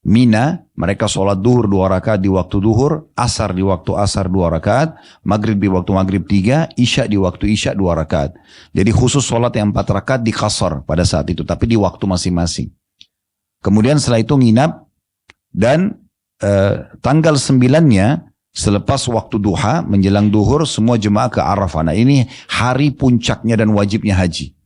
Mina, mereka sholat duhur 2 rakaat di waktu duhur, asar di waktu asar 2 rakaat, maghrib di waktu maghrib 3, isya di waktu isya 2 rakaat. Jadi khusus sholat yang 4 rakaat di qasar pada saat itu, tapi di waktu masing-masing. Kemudian setelah itu nginap dan tanggal 9-nya selepas waktu duha menjelang duhur semua jemaah ke Arafah. Nah ini hari puncaknya dan wajibnya haji.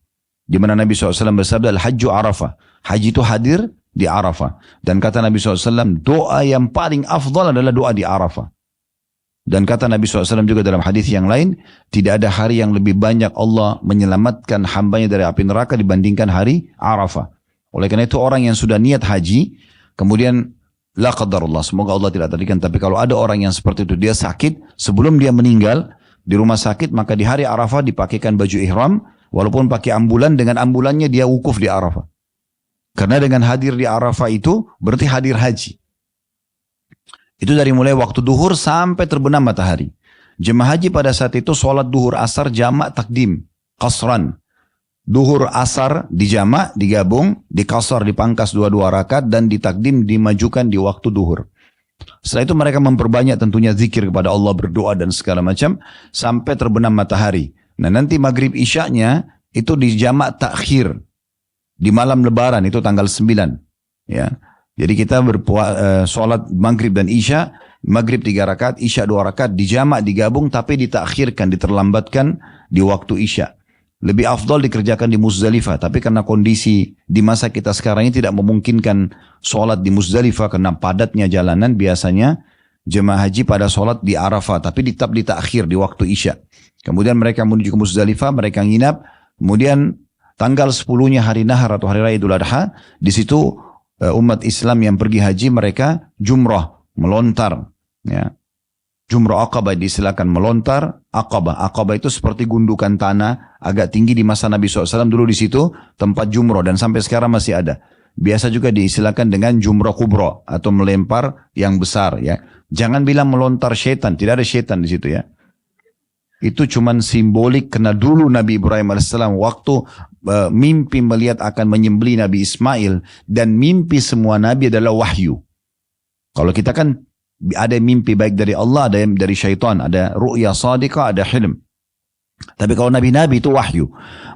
Di mana Nabi SAW bersabda al-hajju Arafah. Haji itu hadir di Arafah. Dan kata Nabi SAW doa yang paling afdal adalah doa di Arafah. Dan kata Nabi SAW juga dalam hadis yang lain, tidak ada hari yang lebih banyak Allah menyelamatkan hambanya dari api neraka dibandingkan hari Arafah. Oleh karena itu orang yang sudah niat haji, kemudian la qadarullah, semoga Allah tidak tadikan, tapi kalau ada orang yang seperti itu, dia sakit, sebelum dia meninggal di rumah sakit, maka di hari Arafah dipakaikan baju ihram, walaupun pakai ambulan, dengan ambulannya dia wukuf di Arafah. Karena dengan hadir di Arafah itu berarti hadir haji. Itu dari mulai waktu duhur sampai terbenam matahari. Jemaah haji pada saat itu sholat duhur asar jamak takdim, qasran. Duhur asar dijamak, digabung, dikasar, dipangkas 2 rakaat, dan ditakdim, dimajukan di waktu duhur. Setelah itu mereka memperbanyak tentunya zikir kepada Allah, berdoa dan segala macam, sampai terbenam matahari. Nah nanti maghrib isyaknya itu dijamak takhir. Di malam lebaran itu tanggal 9. Ya. Jadi kita sholat maghrib dan isya, maghrib 3 rakaat, isya 2 rakaat, dijamak, digabung, tapi ditakhirkan, diterlambatkan di waktu isya. Lebih afdal dikerjakan di Muzdalifah, tapi karena kondisi di masa kita sekarang ini tidak memungkinkan sholat di Muzdalifah karena padatnya jalanan, biasanya jemaah haji pada sholat di Arafah, tapi tetap ditakhir di waktu isya. Kemudian mereka menuju ke Muzdalifah, mereka nginap, kemudian tanggal 10-nya hari Nahar atau hari Raya Idul Adha, di situ umat Islam yang pergi haji mereka jumrah, melontar, ya. Jumrah Aqabah diistilahkan, melontar Aqabah. Aqabah itu seperti gundukan tanah agak tinggi di masa Nabi SAW dulu di situ tempat jumrah, dan sampai sekarang masih ada. Biasa juga diistilahkan dengan jumrah kubra atau melempar yang besar, ya. Jangan bilang melontar syaitan, tidak ada syaitan di situ, ya. Itu cuman simbolik karena dulu Nabi Ibrahim AS waktu mimpi melihat akan menyembelih Nabi Ismail, dan mimpi semua Nabi adalah wahyu. Kalau kita kan ada mimpi baik dari Allah, ada yang dari syaitan, ada ru'ya sadiqah, ada hilm. Tapi kalau Nabi-Nabi itu wahyu.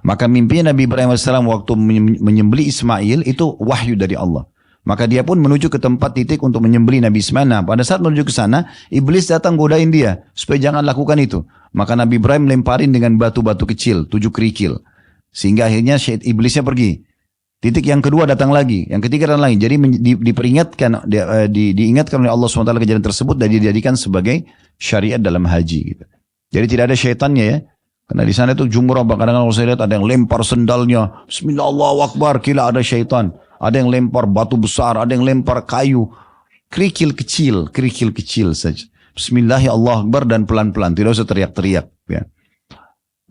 Maka mimpi Nabi Ibrahim AS waktu menyembelih Ismail itu wahyu dari Allah. Maka dia pun menuju ke tempat titik untuk menyembelih Nabi Ismail. Nah, pada saat menuju ke sana, iblis datang godain dia supaya jangan lakukan itu. Maka Nabi Ibrahim lemparin dengan batu-batu kecil, 7 kerikil. Sehingga akhirnya iblisnya pergi. Titik yang kedua datang lagi, yang ketiga datang lagi. Jadi diperingatkan, diingatkan oleh Allah SWT kejadian tersebut dan dijadikan sebagai syariat dalam haji. Gitu. Jadi tidak ada syaitannya, ya. Karena di sana itu jumrah, kadang-kadang saya lihat ada yang lempar sendalnya, Bismillah Allahu Akbar, kira ada syaitan. Ada yang lempar batu besar, ada yang lempar kayu. Kerikil kecil saja. Bismillah Allah Akbar dan pelan-pelan, tidak usah teriak-teriak. Ya.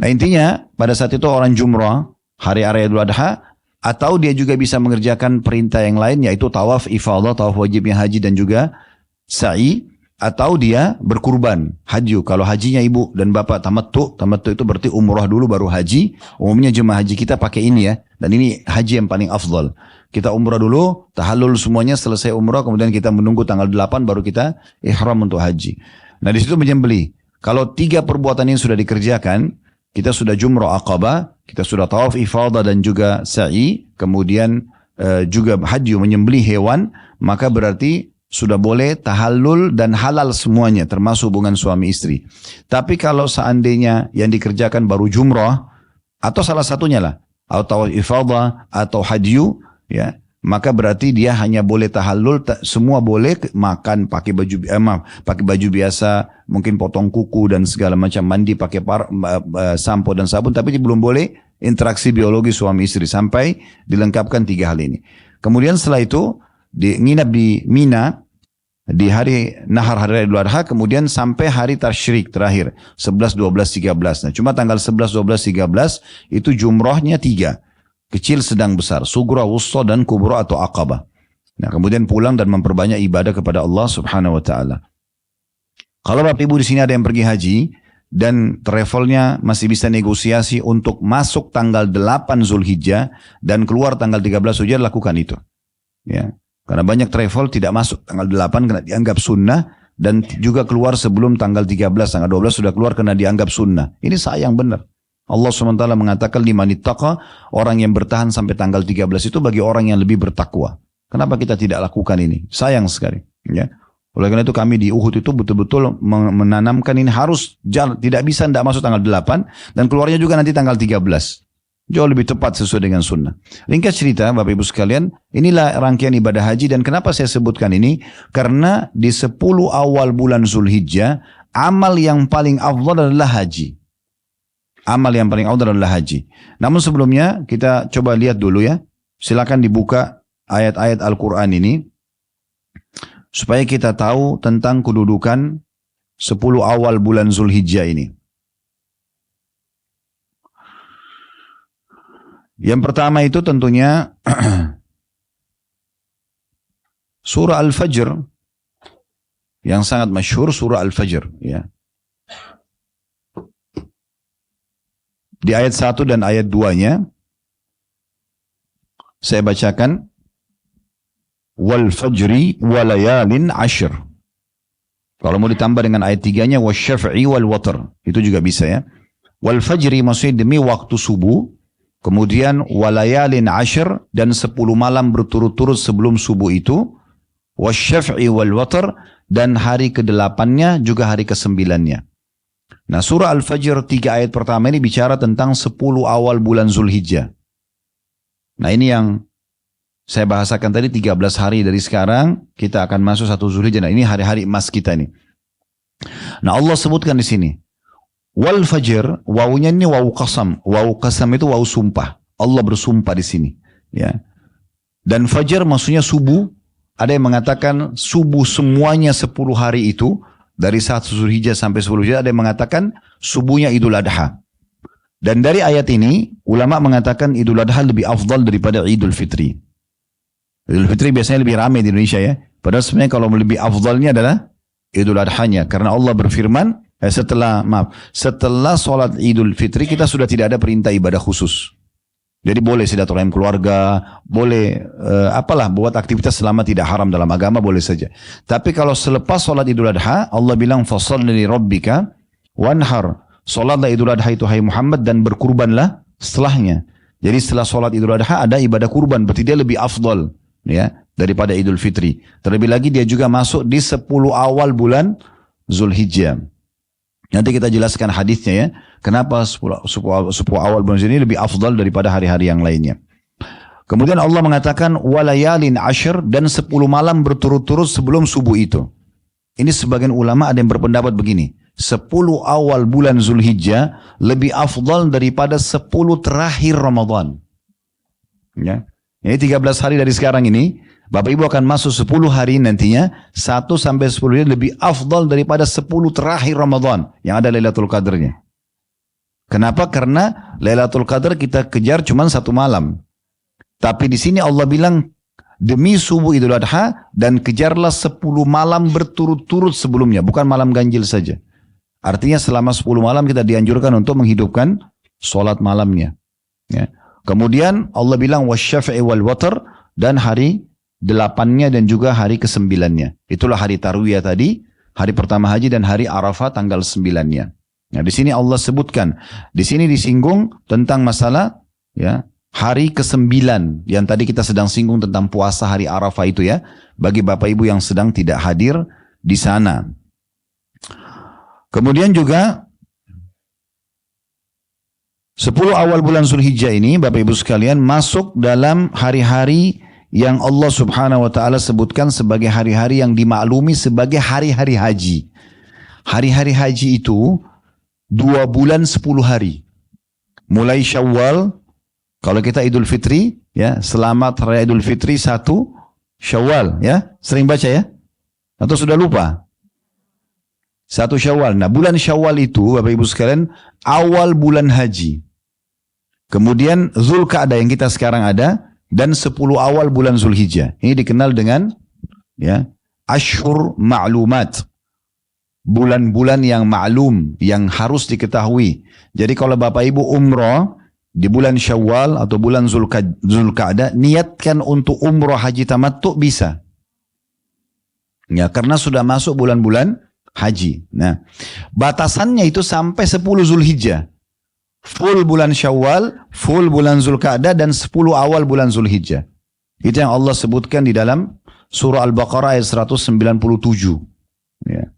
Nah intinya pada saat itu orang jumrah, hari Raya Idul Adha, atau dia juga bisa mengerjakan perintah yang lain, yaitu tawaf ifadah, tawaf wajibnya haji dan juga sa'i, atau dia berkurban haji. Kalau hajinya ibu dan bapak tamattu itu berarti umrah dulu baru haji. Umumnya jemaah haji kita pakai ini, ya, dan ini haji yang paling afdal. Kita umrah dulu, tahallul semuanya, selesai umrah, kemudian kita menunggu tanggal 8 baru kita ihram untuk haji. Nah di situ menyembelih. Kalau 3 perbuatan ini sudah dikerjakan, kita sudah jumrah Aqabah, kita sudah tawaf ifadah dan juga sa'i, kemudian juga haji menyembelih hewan, maka berarti sudah boleh tahallul dan halal semuanya, termasuk hubungan suami istri. Tapi kalau seandainya yang dikerjakan baru jumrah, atau salah satunya lah, atau tawaf ifadah atau haji, ya, maka berarti dia hanya boleh tahallul, semua boleh, makan pakai baju biasa, mungkin potong kuku dan segala macam, mandi pakai sampo dan sabun, tapi dia belum boleh interaksi biologi suami istri sampai dilengkapkan 3 hal ini. Kemudian setelah itu nginap di Mina di hari Nahar, hari Idul Adha, kemudian sampai hari Tasyrik terakhir 11, 12, 13. Nah, cuma tanggal 11, 12, 13 itu jumrahnya 3. Kecil, sedang, besar, sugra, wusta, dan kubra atau aqabah. Nah, kemudian pulang dan memperbanyak ibadah kepada Allah Subhanahu wa taala. Kalau Bapak Ibu di sini ada yang pergi haji dan travelnya masih bisa negosiasi untuk masuk tanggal 8 Zulhijjah dan keluar tanggal 13 Zulhijjah, lakukan itu. Ya. Karena banyak travel tidak masuk tanggal 8 karena dianggap sunnah, dan juga keluar sebelum tanggal 13, tanggal 12 sudah keluar karena dianggap sunnah. Ini sayang benar. Allah SWT mengatakan liman ittaqa, orang yang bertahan sampai tanggal 13 itu bagi orang yang lebih bertakwa. Kenapa kita tidak lakukan ini? Sayang sekali. Ya. Oleh karena itu kami di Uhud itu betul-betul menanamkan ini harus jalan, tidak bisa tidak masuk tanggal 8 dan keluarnya juga nanti tanggal 13. Jauh lebih tepat sesuai dengan sunnah. Ringkas cerita Bapak Ibu sekalian, inilah rangkaian ibadah haji dan kenapa saya sebutkan ini? Karena di 10 awal bulan Zulhijjah, amal yang paling afdal adalah haji. Amal yang paling afdal adalah haji. Namun sebelumnya kita coba lihat dulu ya. Silakan dibuka ayat-ayat Al-Quran ini. Supaya kita tahu tentang kedudukan 10 awal bulan Zulhijjah ini. Yang pertama itu tentunya surah Al-Fajr yang sangat masyhur, surah Al-Fajr ya. Di ayat 1 dan ayat 2-nya saya bacakan wal fajri walayalin ashr. Kalau mau ditambah dengan ayat 3-nya wasyaf'i wal watr, itu juga bisa ya. Wal fajri maksudnya demi waktu subuh. Kemudian walayalin ashr dan 10 malam berturut-turut sebelum subuh itu. Wasyaf'i wal watr dan hari ke-8-nya juga hari ke-9-nya. Nah surah Al-Fajr 3 ayat pertama ini bicara tentang 10 awal bulan Zulhijjah. Nah ini yang saya bahasakan tadi 13 hari dari sekarang kita akan masuk 1 Zulhijjah. Nah ini hari-hari emas kita nih. Nah Allah sebutkan di sini. Wal fajr, wawunya ini wawu qasam. Wawu qasam itu wawu sumpah. Allah bersumpah di sini. Ya. Dan fajar maksudnya subuh. Ada yang mengatakan subuh semuanya 10 hari itu. Dari 1 Zulhijjah sampai 10 Zulhijjah. Ada yang mengatakan subuhnya Idul Adha. Dan dari ayat ini, ulama mengatakan Idul Adha lebih afdal daripada Idul Fitri. Idul Fitri biasanya lebih ramai di Indonesia ya. Padahal sebenarnya kalau lebih afdalnya adalah Idul Adha-nya. Karena Allah berfirman, setelah sholat Idul Fitri kita sudah tidak ada perintah ibadah khusus. Jadi boleh silaturahim keluarga, boleh buat aktivitas selama tidak haram dalam agama boleh saja. Tapi kalau selepas sholat Idul Adha, Allah bilang fasholli li rabbika wanhar. Sholatlah Idul Adha itu hai Muhammad dan berkurbanlah setelahnya. Jadi setelah sholat Idul Adha ada ibadah kurban, berarti dia lebih afdal ya daripada Idul Fitri. Terlebih lagi dia juga masuk di 10 awal bulan Zulhijjah. Nanti kita jelaskan hadisnya ya. Kenapa 10 awal bulan ini lebih afdal daripada hari-hari yang lainnya. Kemudian Allah mengatakan walayalin ashr dan 10 malam berturut-turut sebelum subuh itu. Ini sebagian ulama ada yang berpendapat begini. 10 awal bulan Zulhijjah lebih afdal daripada 10 terakhir Ramadan. Ya. Ini 13 hari dari sekarang ini. Bapak Ibu akan masuk 10 hari nantinya, 1 sampai 10 hari lebih afdal daripada 10 terakhir Ramadan yang ada Lailatul Qadarnya. Kenapa? Karena Lailatul Qadar kita kejar cuma 1 malam. Tapi di sini Allah bilang demi subuh Idul Adha dan kejarlah 10 malam berturut-turut sebelumnya, bukan malam ganjil saja. Artinya selama 10 malam kita dianjurkan untuk menghidupkan sholat malamnya. Ya. Kemudian Allah bilang wasyafi'i wal watr dan hari 8-nya dan juga hari ke-9-nya. Itulah hari Tarwiyah tadi, hari pertama haji dan hari Arafah tanggal 9-nya. Nah, di sini Allah sebutkan, di sini disinggung tentang masalah ya, hari ke-9 yang tadi kita sedang singgung tentang puasa hari Arafah itu ya, bagi Bapak Ibu yang sedang tidak hadir di sana. Kemudian juga 10 awal bulan Zulhijjah ini Bapak Ibu sekalian masuk dalam hari-hari yang Allah subhanahu wa ta'ala sebutkan sebagai hari-hari yang dimaklumi sebagai hari-hari haji. Hari-hari haji itu 2 bulan 10 hari. Mulai Syawal, kalau kita Idul Fitri, ya, selamat Raya Idul Fitri 1 Syawal, ya. Sering baca ya? Atau sudah lupa? 1 Syawal. Nah, bulan Syawal itu Bapak Ibu sekalian awal bulan haji. Kemudian Zulkaadah yang kita sekarang ada dan 10 awal bulan Zulhijjah. Ini dikenal dengan ya, Ashhur Ma'lumat. Bulan-bulan yang maklum, yang harus diketahui. Jadi kalau Bapak Ibu umrah di bulan Syawal atau bulan Zulkaadah, niatkan untuk umrah haji tamattu bisa. Ya, karena sudah masuk bulan-bulan haji. Nah, batasannya itu sampai 10 Zulhijjah. Full bulan Syawal, full bulan Zulkaadah dan 10 awal bulan Zulhijjah. Itu yang Allah sebutkan di dalam surah Al-Baqarah ayat 197. Ya.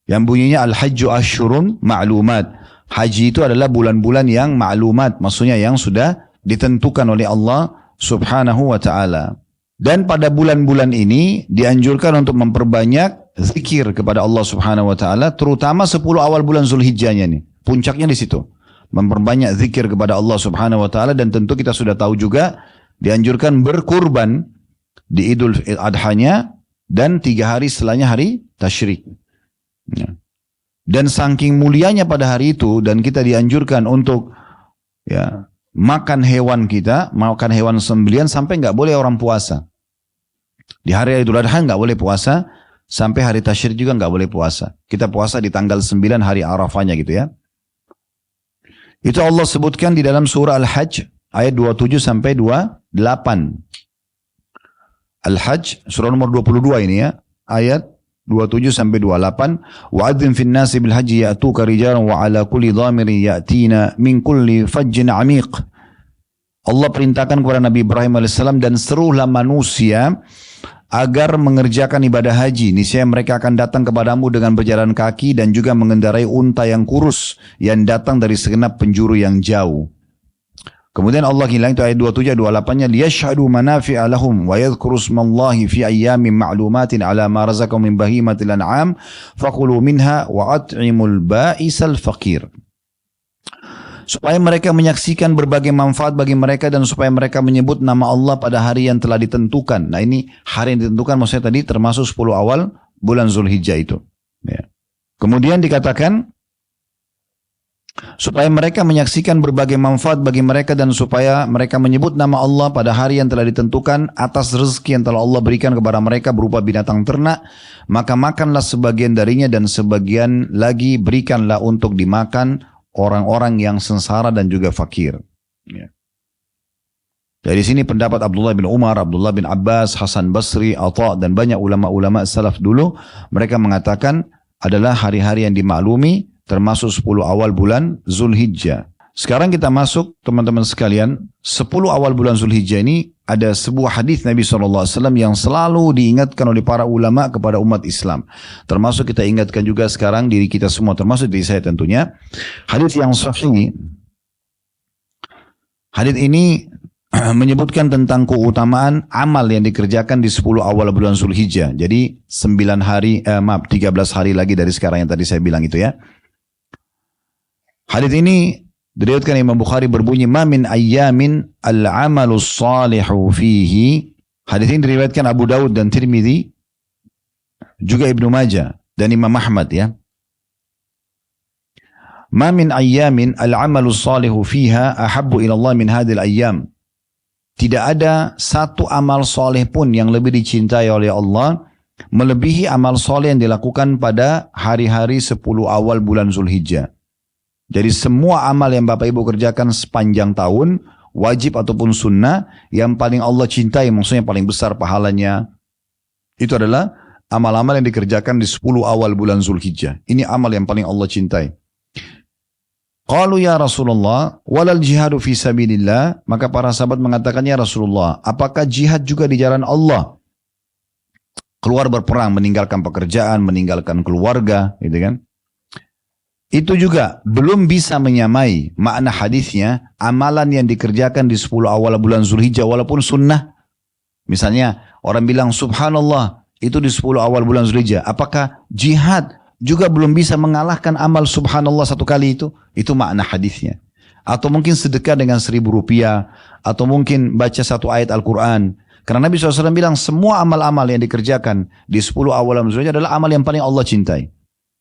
Yang bunyinya Al-Hajju Ashurun Ma'lumat. Haji itu adalah bulan-bulan yang ma'lumat, maksudnya yang sudah ditentukan oleh Allah Subhanahu wa ta'ala. Dan pada bulan-bulan ini dianjurkan untuk memperbanyak zikir kepada Allah Subhanahu wa ta'ala, terutama 10 awal bulan Zulhijjahnya nih. Puncaknya di situ. Memperbanyak zikir kepada Allah Subhanahu wa ta'ala, dan tentu kita sudah tahu juga dianjurkan berkurban di Idul Adhanya dan 3 hari setelahnya hari Tasyrik. Ya. Dan saking mulianya pada hari itu, dan kita dianjurkan untuk ya makan hewan kita, makan hewan sembelihan sampai nggak boleh orang puasa. Di hari Idul Adha nggak boleh puasa, sampai hari Tasyrik juga nggak boleh puasa. Kita puasa di tanggal 9 hari Arafahnya gitu ya. Itu Allah sebutkan di dalam surah Al-Hajj ayat 27 sampai 28. Al-Hajj surah nomor 22 ini ya, ayat 27 sampai 28. Wa'adzim fin nasi bil haji ya'tuka rijalan wa ala kulli dhamirin ya'tina min kulli fajjin 'amiq. Allah perintahkan kepada Nabi Ibrahim alaihissalam, dan serulah manusia agar mengerjakan ibadah haji. Niscaya mereka akan datang kepadamu dengan berjalan kaki dan juga mengendarai unta yang kurus yang datang dari segenap penjuru yang jauh. Kemudian Allah bilang itu ayat 27 28-nya, liyashhadu manafi'a lahum wa yadhkuru ismallahi fi ayyamin ma'lumatin ala ma razaqahum min bahimatil an'am faqulu minha wa at'imul ba'isal faqir. Supaya mereka menyaksikan berbagai manfaat bagi mereka, dan supaya mereka menyebut nama Allah pada hari yang telah ditentukan. Nah, ini hari yang ditentukan maksudnya tadi termasuk 10 awal bulan Zulhijjah itu. Ya. Kemudian dikatakan supaya mereka menyaksikan berbagai manfaat bagi mereka, dan supaya mereka menyebut nama Allah pada hari yang telah ditentukan atas rezeki yang telah Allah berikan kepada mereka berupa binatang ternak, maka makanlah sebagian darinya dan sebagian lagi berikanlah untuk dimakan orang-orang yang sengsara dan juga fakir. Ya. Dari sini pendapat Abdullah bin Umar, Abdullah bin Abbas, Hasan Basri, Atha, dan banyak ulama-ulama salaf dulu, mereka mengatakan adalah hari-hari yang dimaklumi termasuk 10 awal bulan Zulhijjah. Sekarang kita masuk teman-teman sekalian, 10 awal bulan Zulhijjah ini ada sebuah hadis Nabi SAW yang selalu diingatkan oleh para ulama kepada umat Islam. Termasuk kita ingatkan juga sekarang diri kita semua, termasuk diri saya tentunya. Hadis yang sahih. Hadis ini menyebutkan tentang keutamaan amal yang dikerjakan di 10 awal bulan Zulhijjah. Jadi 13 hari lagi dari sekarang yang tadi saya bilang itu ya. Hadis ini diriwayatkan Imam Bukhari berbunyi, ma min ayyamin al-amalus salihu fihi. Hadis ini diriwayatkan Abu Daud dan Tirmidzi, juga Ibnu Majah dan Imam Ahmad ya. Ma min ayyamin al-amalus salihu fiha ahabbu ila Allah min hadhil ayyam. Tidak ada satu amal soleh pun yang lebih dicintai oleh Allah melebihi amal soleh yang dilakukan pada hari-hari 10 awal bulan Zulhijjah. Jadi semua amal yang Bapak Ibu kerjakan sepanjang tahun, wajib ataupun sunnah, yang paling Allah cintai, maksudnya paling besar pahalanya, itu adalah amal-amal yang dikerjakan di 10 awal bulan Zulhijjah. Ini amal yang paling Allah cintai. Qalu ya Rasulullah, walal jihadu fi sabilillah. Maka para sahabat mengatakan, ya Rasulullah, apakah jihad juga di jalan Allah? Keluar berperang, meninggalkan pekerjaan, meninggalkan keluarga, gitu kan? Itu juga belum bisa menyamai makna hadisnya amalan yang dikerjakan di 10 awal bulan Zulhijjah walaupun sunnah. Misalnya orang bilang subhanallah itu di 10 awal bulan Zulhijjah. Apakah jihad juga belum bisa mengalahkan amal subhanallah satu kali itu? Itu makna hadisnya. Atau mungkin sedekah dengan 1.000 rupiah. Atau mungkin baca satu ayat Al-Quran. Karena Nabi SAW bilang semua amal-amal yang dikerjakan di 10 awal bulan Zulhijjah adalah amal yang paling Allah cintai.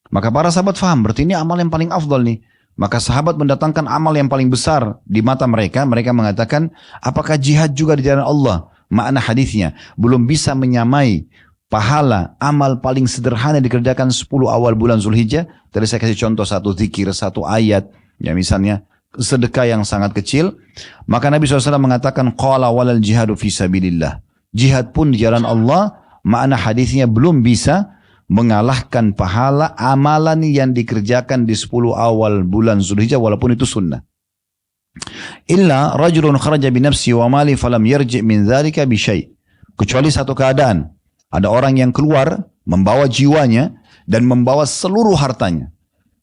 Maka para sahabat faham, berarti ini amal yang paling afdal nih. Maka sahabat mendatangkan amal yang paling besar di mata mereka. Mereka mengatakan, apakah jihad juga di jalan Allah? Makna hadisnya belum bisa menyamai pahala amal paling sederhana yang dikerjakan 10 awal bulan Zulhijjah. Tadi saya kasih contoh satu zikir, satu ayat. Ya misalnya sedekah yang sangat kecil. Maka Nabi SAW mengatakan, qala walal jihadu fi sabilillah. Jihad pun di jalan Allah, makna hadisnya belum bisa mengalahkan pahala amalan yang dikerjakan di 10 awal bulan Zulhijjah walaupun itu sunnah. Illa rajulun kharaja bi nafsi wa mali falam yarji' min dzalika bi syai'. Kecuali satu keadaan, Ada orang yang keluar membawa jiwanya dan membawa seluruh hartanya.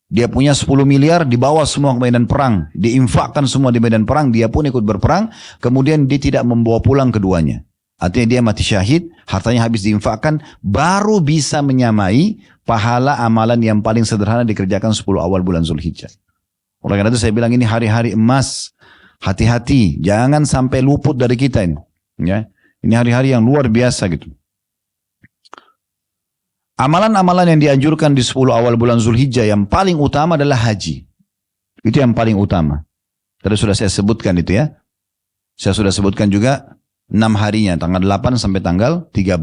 Dia punya 10 miliar, dibawa semua ke medan perang, diinfakkan semua di medan perang, dia pun ikut berperang, kemudian dia tidak membawa pulang keduanya. Artinya dia mati syahid, hartanya habis diinfakkan, baru bisa menyamai pahala amalan yang paling sederhana dikerjakan 10 awal bulan Zulhijjah. Oleh karena itu saya bilang ini hari-hari emas. Hati-hati, jangan sampai luput dari kita ini. Ya, ini hari-hari yang luar biasa gitu. Amalan-amalan yang dianjurkan di 10 awal bulan Zulhijjah yang paling utama adalah haji. Itu yang paling utama. Tadi sudah saya sebutkan itu ya. Saya sudah sebutkan juga 6 harinya, tanggal 8 sampai tanggal 13.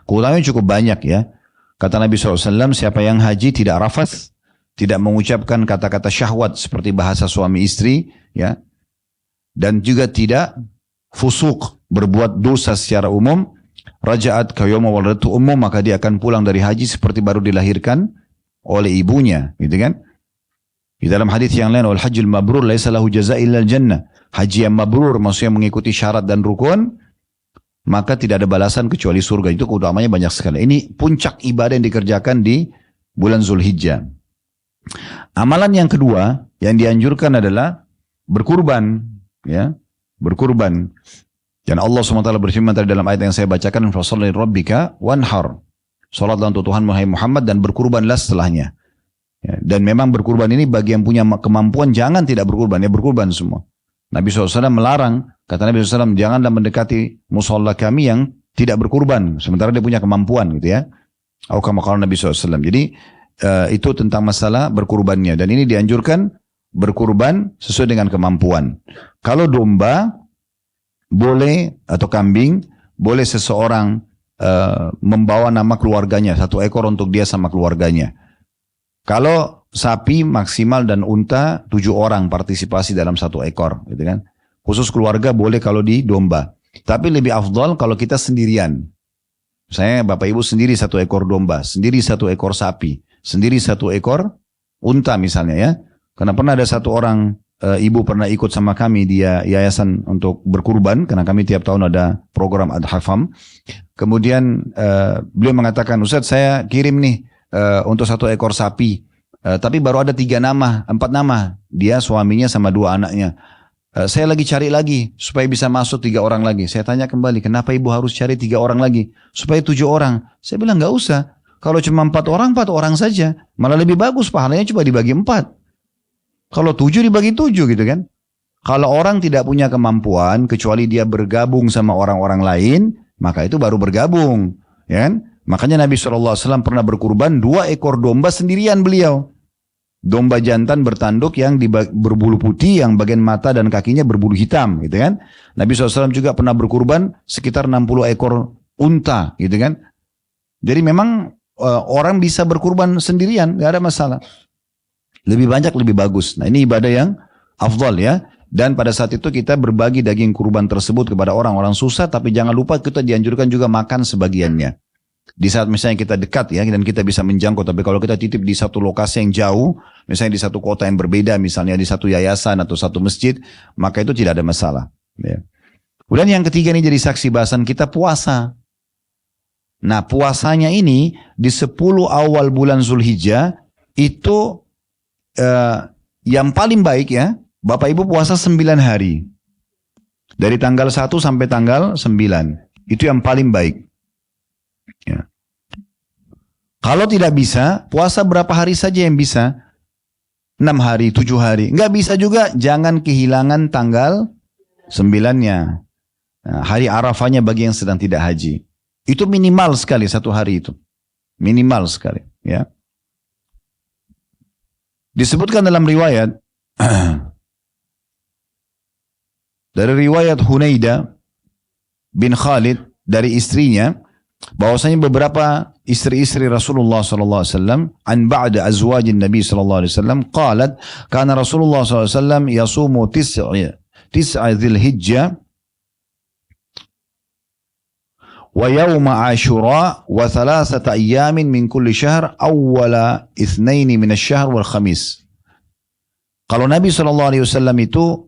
Keutamanya cukup banyak ya. Kata Nabi SAW, siapa yang haji tidak rafas, tidak mengucapkan kata-kata syahwat seperti bahasa suami istri, ya, dan juga tidak fusuk, berbuat dosa secara umum, raja'at kayawma waladatu umum, maka dia akan pulang dari haji seperti baru dilahirkan oleh ibunya, gitu kan? Di dalam hadis yang lain, wal hajjul mabrur laisa lahu jazaa' illa jannah. Haji yang mabrur maksudnya mengikuti syarat dan rukun, maka tidak ada balasan kecuali surga. Itu keutamanya banyak sekali. Ini puncak ibadah yang dikerjakan di bulan Zulhijjah. Amalan yang kedua yang dianjurkan adalah berkurban, ya, berkurban. Dan Allah SWT berfirman tadi dalam ayat yang saya bacakan, fasalli rabbika wanhar. Salatlah untuk Tuhan Muhammad dan berkurbanlah setelahnya. Ya, dan memang berkurban ini bagi yang punya kemampuan jangan tidak berkurban, ya berkurban semua. Nabi SAW melarang, kata Nabi SAW, janganlah mendekati musola kami yang tidak berkurban, sementara dia punya kemampuan gitu ya. Atau kama qala Nabi SAW. Jadi itu tentang masalah berkurbannya. Dan ini dianjurkan berkurban sesuai dengan kemampuan. Kalau domba boleh atau kambing, boleh seseorang membawa nama keluarganya, 1 ekor untuk dia sama keluarganya. Kalau sapi maksimal dan unta 7 orang partisipasi dalam 1 ekor, gitu kan? Khusus keluarga boleh kalau di domba. Tapi lebih afdal kalau kita sendirian. Saya bapak ibu sendiri 1 ekor domba, sendiri 1 ekor sapi, sendiri 1 ekor unta misalnya ya. Karena pernah ada 1 orang ibu pernah ikut sama kami di yayasan untuk berkurban, karena kami tiap tahun ada program Ad-Hafam. Kemudian beliau mengatakan, Ustaz saya kirim nih untuk 1 ekor sapi. Tapi baru ada 3 nama, 4 nama. Dia, suaminya sama 2 anaknya. Saya lagi cari lagi supaya bisa masuk 3 orang lagi. Saya tanya kembali, kenapa ibu harus cari 3 orang lagi? Supaya 7 orang. Saya bilang nggak usah. Kalau cuma 4 orang saja. Malah lebih bagus, pahalanya coba dibagi 4. Kalau 7 dibagi 7 gitu kan. Kalau orang tidak punya kemampuan, kecuali dia bergabung sama orang-orang lain, maka itu baru bergabung. Ya kan? Makanya Nabi SAW pernah berkurban 2 ekor domba sendirian beliau. Domba jantan bertanduk yang berbulu putih, yang bagian mata dan kakinya berbulu hitam, gitu kan. Nabi SAW juga pernah berkurban sekitar 60 ekor unta, gitu kan. Jadi memang orang bisa berkurban sendirian, gak ada masalah. Lebih banyak lebih bagus. Nah ini ibadah yang afdal ya. Dan pada saat itu kita berbagi daging kurban tersebut kepada orang-orang susah, tapi jangan lupa kita dianjurkan juga makan sebagiannya. Di saat misalnya kita dekat ya, dan kita bisa menjangkau, tapi kalau kita titip di satu lokasi yang jauh, misalnya di satu kota yang berbeda, misalnya di satu yayasan atau satu masjid, maka itu tidak ada masalah. Ya. Kemudian yang ketiga ini jadi saksi bahasan kita puasa. Nah puasanya ini di 10 awal bulan Zulhijjah itu yang paling baik ya, Bapak Ibu puasa 9 hari. Dari tanggal 1 sampai tanggal 9. Itu yang paling baik. Ya. Kalau tidak bisa, puasa berapa hari saja yang bisa? 6 hari, 7 hari. Enggak bisa juga, jangan kehilangan tanggal 9-nya. Nah, hari Arafahnya bagi yang sedang tidak haji. Itu minimal sekali 1 hari itu. Minimal sekali. Ya. Disebutkan dalam riwayat, dari riwayat Hunaidah bin Khalid dari istrinya, bahwasanya beberapa istri-istri Rasulullah SAW an ba'da azwajin Nabi SAW qalat kana Rasulullah SAW yasumu tis'a Dzulhijjah wa yawma Ashura wa 3 ayyamin min kulli syahr awwala itsnaini min asy-syahr wal khamis. Kalau Nabi SAW itu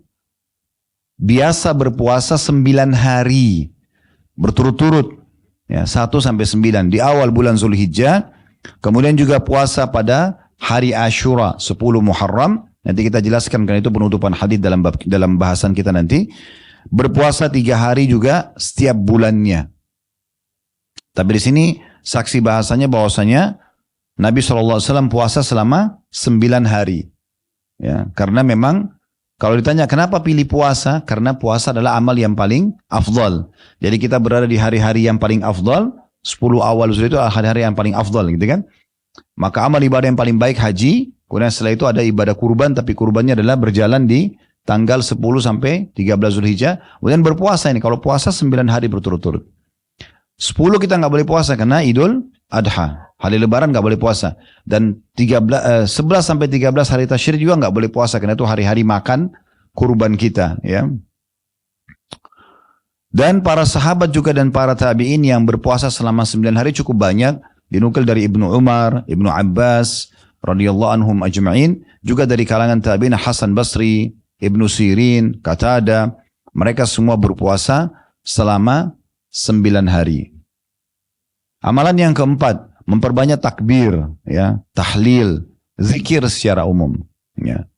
biasa berpuasa 9 hari berturut-turut. Ya, 1 sampai 9 di awal bulan Zulhijjah. Kemudian juga puasa pada hari Ashura 10 Muharram. Nanti kita jelaskan karena itu penutupan hadis dalam bahasan kita nanti. Berpuasa 3 hari juga setiap bulannya. Tapi di sini saksi bahasanya bahwasanya Nabi SAW puasa selama 9 hari. Ya, karena memang kalau ditanya kenapa pilih puasa? Karena puasa adalah amal yang paling afdal. Jadi kita berada di hari-hari yang paling afdal. 10 awal Zulhijjah itu adalah hari-hari yang paling afdal gitu kan. Maka amal ibadah yang paling baik haji. Kemudian setelah itu ada ibadah kurban. Tapi kurbannya adalah berjalan di tanggal 10 sampai 13 Zulhijjah. Kemudian berpuasa ini. Kalau puasa 9 hari berturut-turut. 10 kita nggak boleh puasa karena Idul Adha. Hari Lebaran nggak boleh puasa. Dan 11 sampai 13 hari Tasyrik juga nggak boleh puasa karena itu hari-hari makan kurban kita. Ya. Dan para sahabat juga dan para tabi'in yang berpuasa selama 9 hari cukup banyak. Dinukil dari Ibnu Umar, Ibnu Abbas, radhiyallahu anhum ajma'in. Juga dari kalangan tabi'in Hasan Basri, Ibnu Sirin, Qatada. Mereka semua berpuasa selama 9 hari. Amalan yang keempat, memperbanyak takbir, ya, tahlil, zikir secara umum. Ya.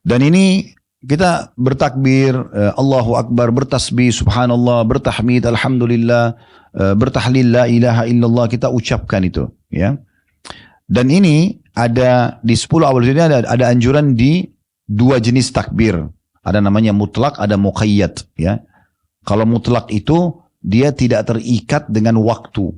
Dan ini kita bertakbir, Allahu Akbar, bertasbih, subhanallah, bertahmid, alhamdulillah, bertahlil, la ilaha illallah, kita ucapkan itu. Ya. Dan ini ada di 10 awal ini ada anjuran di 2 jenis takbir. Ada namanya mutlak, ada muqayyad. Ya. Kalau mutlak itu dia tidak terikat dengan waktu.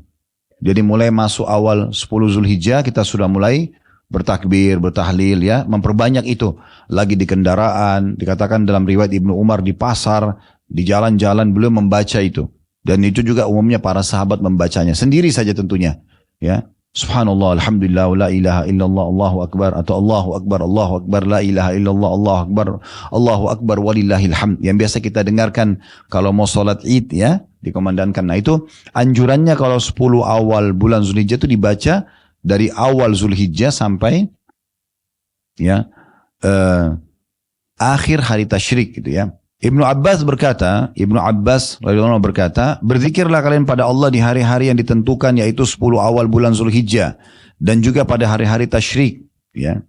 Jadi mulai masuk awal 10 Zulhijjah kita sudah mulai bertakbir, bertahlil ya, memperbanyak itu. Lagi di kendaraan, dikatakan dalam riwayat Ibnu Umar di pasar, di jalan-jalan beliau membaca itu. Dan itu juga umumnya para sahabat membacanya sendiri saja tentunya, ya. Subhanallah, alhamdulillah, la ilaha illallah, Allahu akbar, atau Allahu akbar, la ilaha illallah, Allahu akbar, walillahil hamd. Yang biasa kita dengarkan kalau mau sholat Id ya, dikomandangkan. Nah itu anjurannya kalau 10 awal bulan Zulhijjah itu dibaca dari awal Zulhijjah sampai ya akhir hari Tasyrik gitu ya. Ibnu Abbas berkata, radhiyallahu anhu berkata, berzikirlah kalian pada Allah di hari-hari yang ditentukan yaitu 10 awal bulan Zulhijjah dan juga pada hari-hari Tasyrik ya.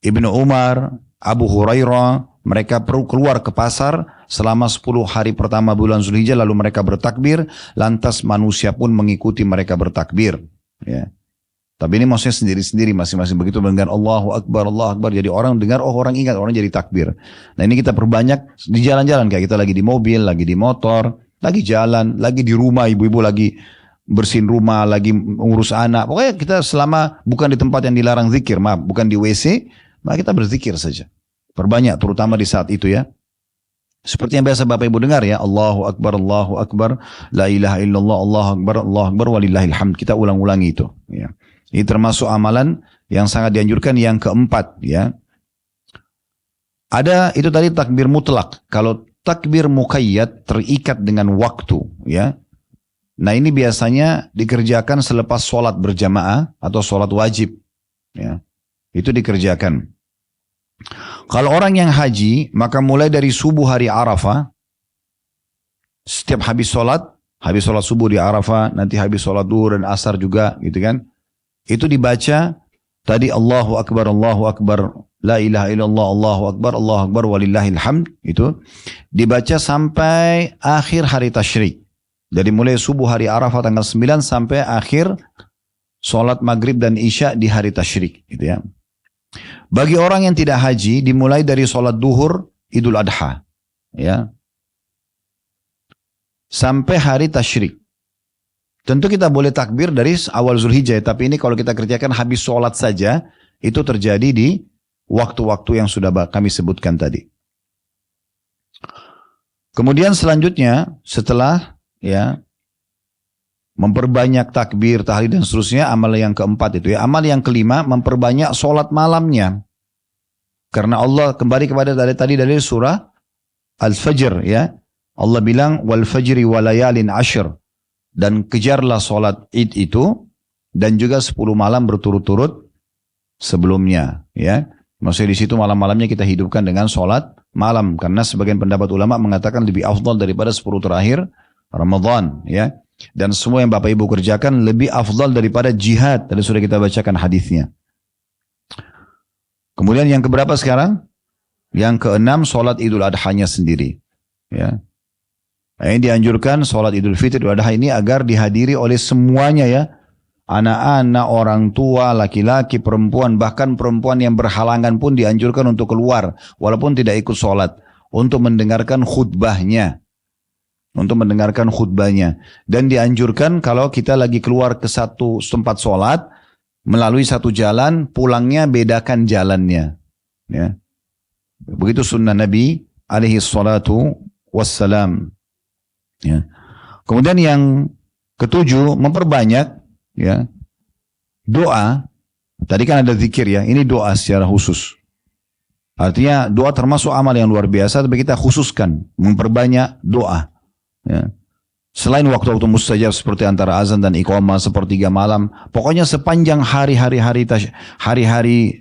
Ibnu Umar, Abu Hurairah, mereka perlu keluar ke pasar selama 10 hari pertama bulan Zulhijjah lalu mereka bertakbir, lantas manusia pun mengikuti mereka bertakbir ya. Tapi ini maksudnya sendiri-sendiri masing-masing begitu mendengar Allahu Akbar, jadi orang dengar, oh orang ingat, orang jadi takbir. Nah ini kita perbanyak di jalan-jalan, kayak kita lagi di mobil, lagi di motor, lagi jalan, lagi di rumah, ibu-ibu lagi bersihin rumah, lagi ngurus anak. Pokoknya kita selama bukan di tempat yang dilarang zikir, maaf, bukan di WC, maka kita berzikir saja. Perbanyak terutama di saat itu ya. Seperti yang biasa Bapak Ibu dengar ya, Allahu Akbar, la ilaha illallah, Allahu Akbar, walillahil hamd. Kita ulang-ulangi itu ya. Ini termasuk amalan yang sangat dianjurkan. Yang keempat ya, ada itu tadi takbir mutlak. Kalau takbir muqayyad terikat dengan waktu ya. Nah ini biasanya dikerjakan selepas sholat berjamaah atau sholat wajib ya. Itu dikerjakan. Kalau orang yang haji, maka mulai dari subuh hari Arafah, setiap habis sholat subuh di Arafah, nanti habis sholat duhur dan asar juga gitu kan. Itu dibaca tadi Allahu Akbar, la ilaha illallah, Allahu Akbar, walillahil hamd. Itu dibaca sampai akhir hari Tasyrik. Dari mulai subuh hari Arafah tanggal 9 sampai akhir sholat maghrib dan isya di hari Tasyrik gitu ya. Bagi orang yang tidak haji, dimulai dari sholat duhur Idul Adha ya, sampai hari Tasyrik. Tentu kita boleh takbir dari awal Zulhijjah, tapi ini kalau kita kerjakan habis sholat saja, itu terjadi di waktu-waktu yang sudah kami sebutkan tadi. Kemudian selanjutnya, setelah ya memperbanyak takbir, tahlil dan seterusnya, amal yang keempat itu ya. Amal yang kelima, memperbanyak sholat malamnya. Karena Allah kembali kepada tadi dari surah Al-Fajr ya. Allah bilang, wal fajri walayalin ashr. Dan kejarlah sholat id itu dan juga 10 malam berturut-turut sebelumnya ya. Maksudnya di situ malam-malamnya kita hidupkan dengan sholat malam, karena sebagian pendapat ulama mengatakan lebih afdal daripada 10 terakhir Ramadan, ya. Dan semua yang Bapak Ibu kerjakan lebih afdal daripada jihad. Tadi sudah kita bacakan hadisnya. Kemudian yang keberapa sekarang? Yang keenam, sholat Idul Adha-nya sendiri. Ya. Nah, ini dianjurkan sholat Idul Fitri Idul Adha ini agar dihadiri oleh semuanya ya. Anak-anak, orang tua, laki-laki, perempuan, bahkan perempuan yang berhalangan pun dianjurkan untuk keluar. Walaupun tidak ikut sholat. Untuk mendengarkan khutbahnya. Untuk mendengarkan khutbahnya. Dan dianjurkan kalau kita lagi keluar ke satu tempat sholat, melalui satu jalan, pulangnya bedakan jalannya. Ya. Begitu sunnah Nabi alaihi salatu wassalam. Ya. Kemudian yang ketujuh, memperbanyak ya doa. Tadi kan ada zikir ya, ini doa secara khusus. Artinya doa termasuk amal yang luar biasa, tapi kita khususkan memperbanyak doa. Ya. Selain waktu-waktu mustajab seperti antara azan dan iqamah sepertiga malam, pokoknya sepanjang hari-hari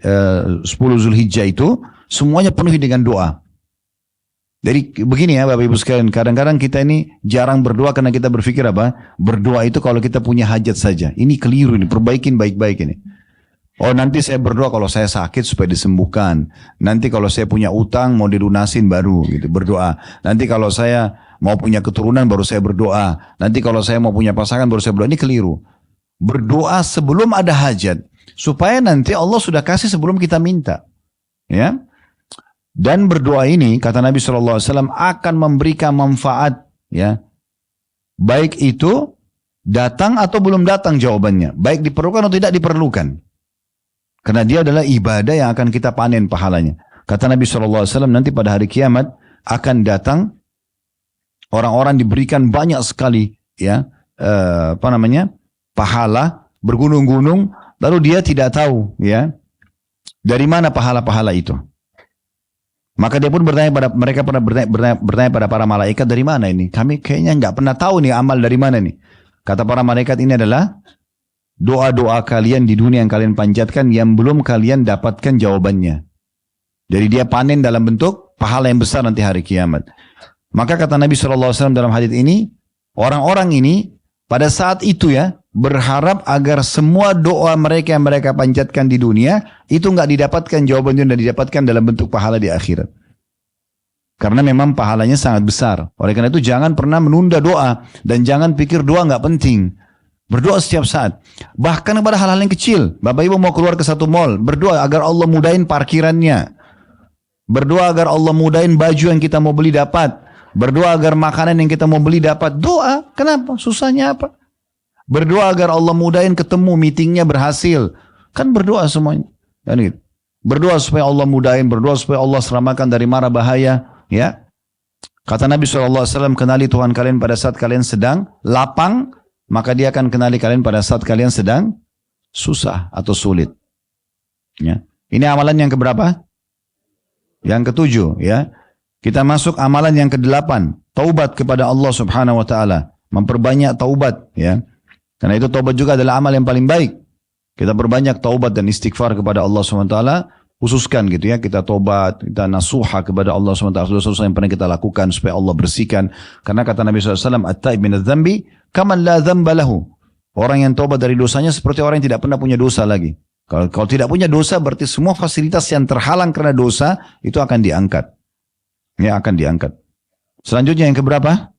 10 Zulhijjah itu semuanya penuhi dengan doa. Jadi begini ya Bapak Ibu sekalian, kadang-kadang kita ini jarang berdoa karena kita berpikir apa? Berdoa itu kalau kita punya hajat saja. Ini keliru, ini perbaikin baik-baik ini. Oh nanti saya berdoa kalau saya sakit supaya disembuhkan. Nanti kalau saya punya utang mau dilunasin baru gitu berdoa. Nanti kalau saya mau punya keturunan baru saya berdoa. Nanti kalau saya mau punya pasangan baru saya berdoa. Ini keliru. Berdoa sebelum ada hajat. Supaya nanti Allah sudah kasih sebelum kita minta. Ya. Dan berdoa ini kata Nabi SAW akan memberikan manfaat. Ya. Baik itu datang atau belum datang jawabannya. Baik diperlukan atau tidak diperlukan. Karena dia adalah ibadah yang akan kita panen pahalanya. Kata Nabi SAW nanti pada hari kiamat akan datang orang-orang diberikan banyak sekali ya pahala bergunung-gunung, lalu dia tidak tahu ya dari mana pahala-pahala itu. Maka dia pun bertanya pada para malaikat, dari mana ini? Kami kayaknya nggak pernah tahu nih amal dari mana nih. Kata para malaikat, ini adalah doa-doa kalian di dunia yang kalian panjatkan yang belum kalian dapatkan jawabannya. Jadi dia panen dalam bentuk pahala yang besar nanti hari kiamat. Maka kata Nabi SAW dalam hadits ini, orang-orang ini pada saat itu ya berharap agar semua doa mereka yang mereka panjatkan di dunia itu nggak didapatkan jawabannya dan didapatkan dalam bentuk pahala di akhirat. Karena memang pahalanya sangat besar. Oleh karena itu jangan pernah menunda doa dan jangan pikir doa nggak penting. Berdoa setiap saat. Bahkan kepada hal-hal yang kecil. Bapak Ibu mau keluar ke satu mall, berdoa agar Allah mudahin parkirannya. Berdoa agar Allah mudahin baju yang kita mau beli dapat. Berdoa agar makanan yang kita mau beli dapat. Doa. Kenapa? Susahnya apa? Berdoa agar Allah mudahin ketemu, meetingnya berhasil. Kan berdoa semuanya. Kan gitu. Berdoa supaya Allah mudahin, berdoa supaya Allah selamatkan dari mara bahaya. Ya. Kata Nabi SAW, kenali Tuhan kalian pada saat kalian sedang lapang, maka dia akan kenali kalian pada saat kalian sedang susah atau sulit. Ya. Ini amalan yang keberapa? Yang ketujuh. Ya. Kita masuk amalan yang kedelapan. Taubat kepada Allah Subhanahu Wa Taala. Memperbanyak taubat. Ya. Karena itu taubat juga adalah amal yang paling baik. Kita perbanyak taubat dan istighfar kepada Allah Subhanahu Wa Taala. Khususkan gitu ya. Kita taubat, kita nasuha kepada Allah Subhanahu Wa Taala. Dosa-dosa yang pernah kita lakukan supaya Allah bersihkan. Karena kata Nabi SAW, At-taib minadz-dzambi kaman la dzamba lahu. Orang yang taubat dari dosanya seperti orang yang tidak pernah punya dosa lagi. Kalau tidak punya dosa berarti semua fasilitas yang terhalang karena dosa itu akan diangkat. Ya akan diangkat. Selanjutnya yang keberapa?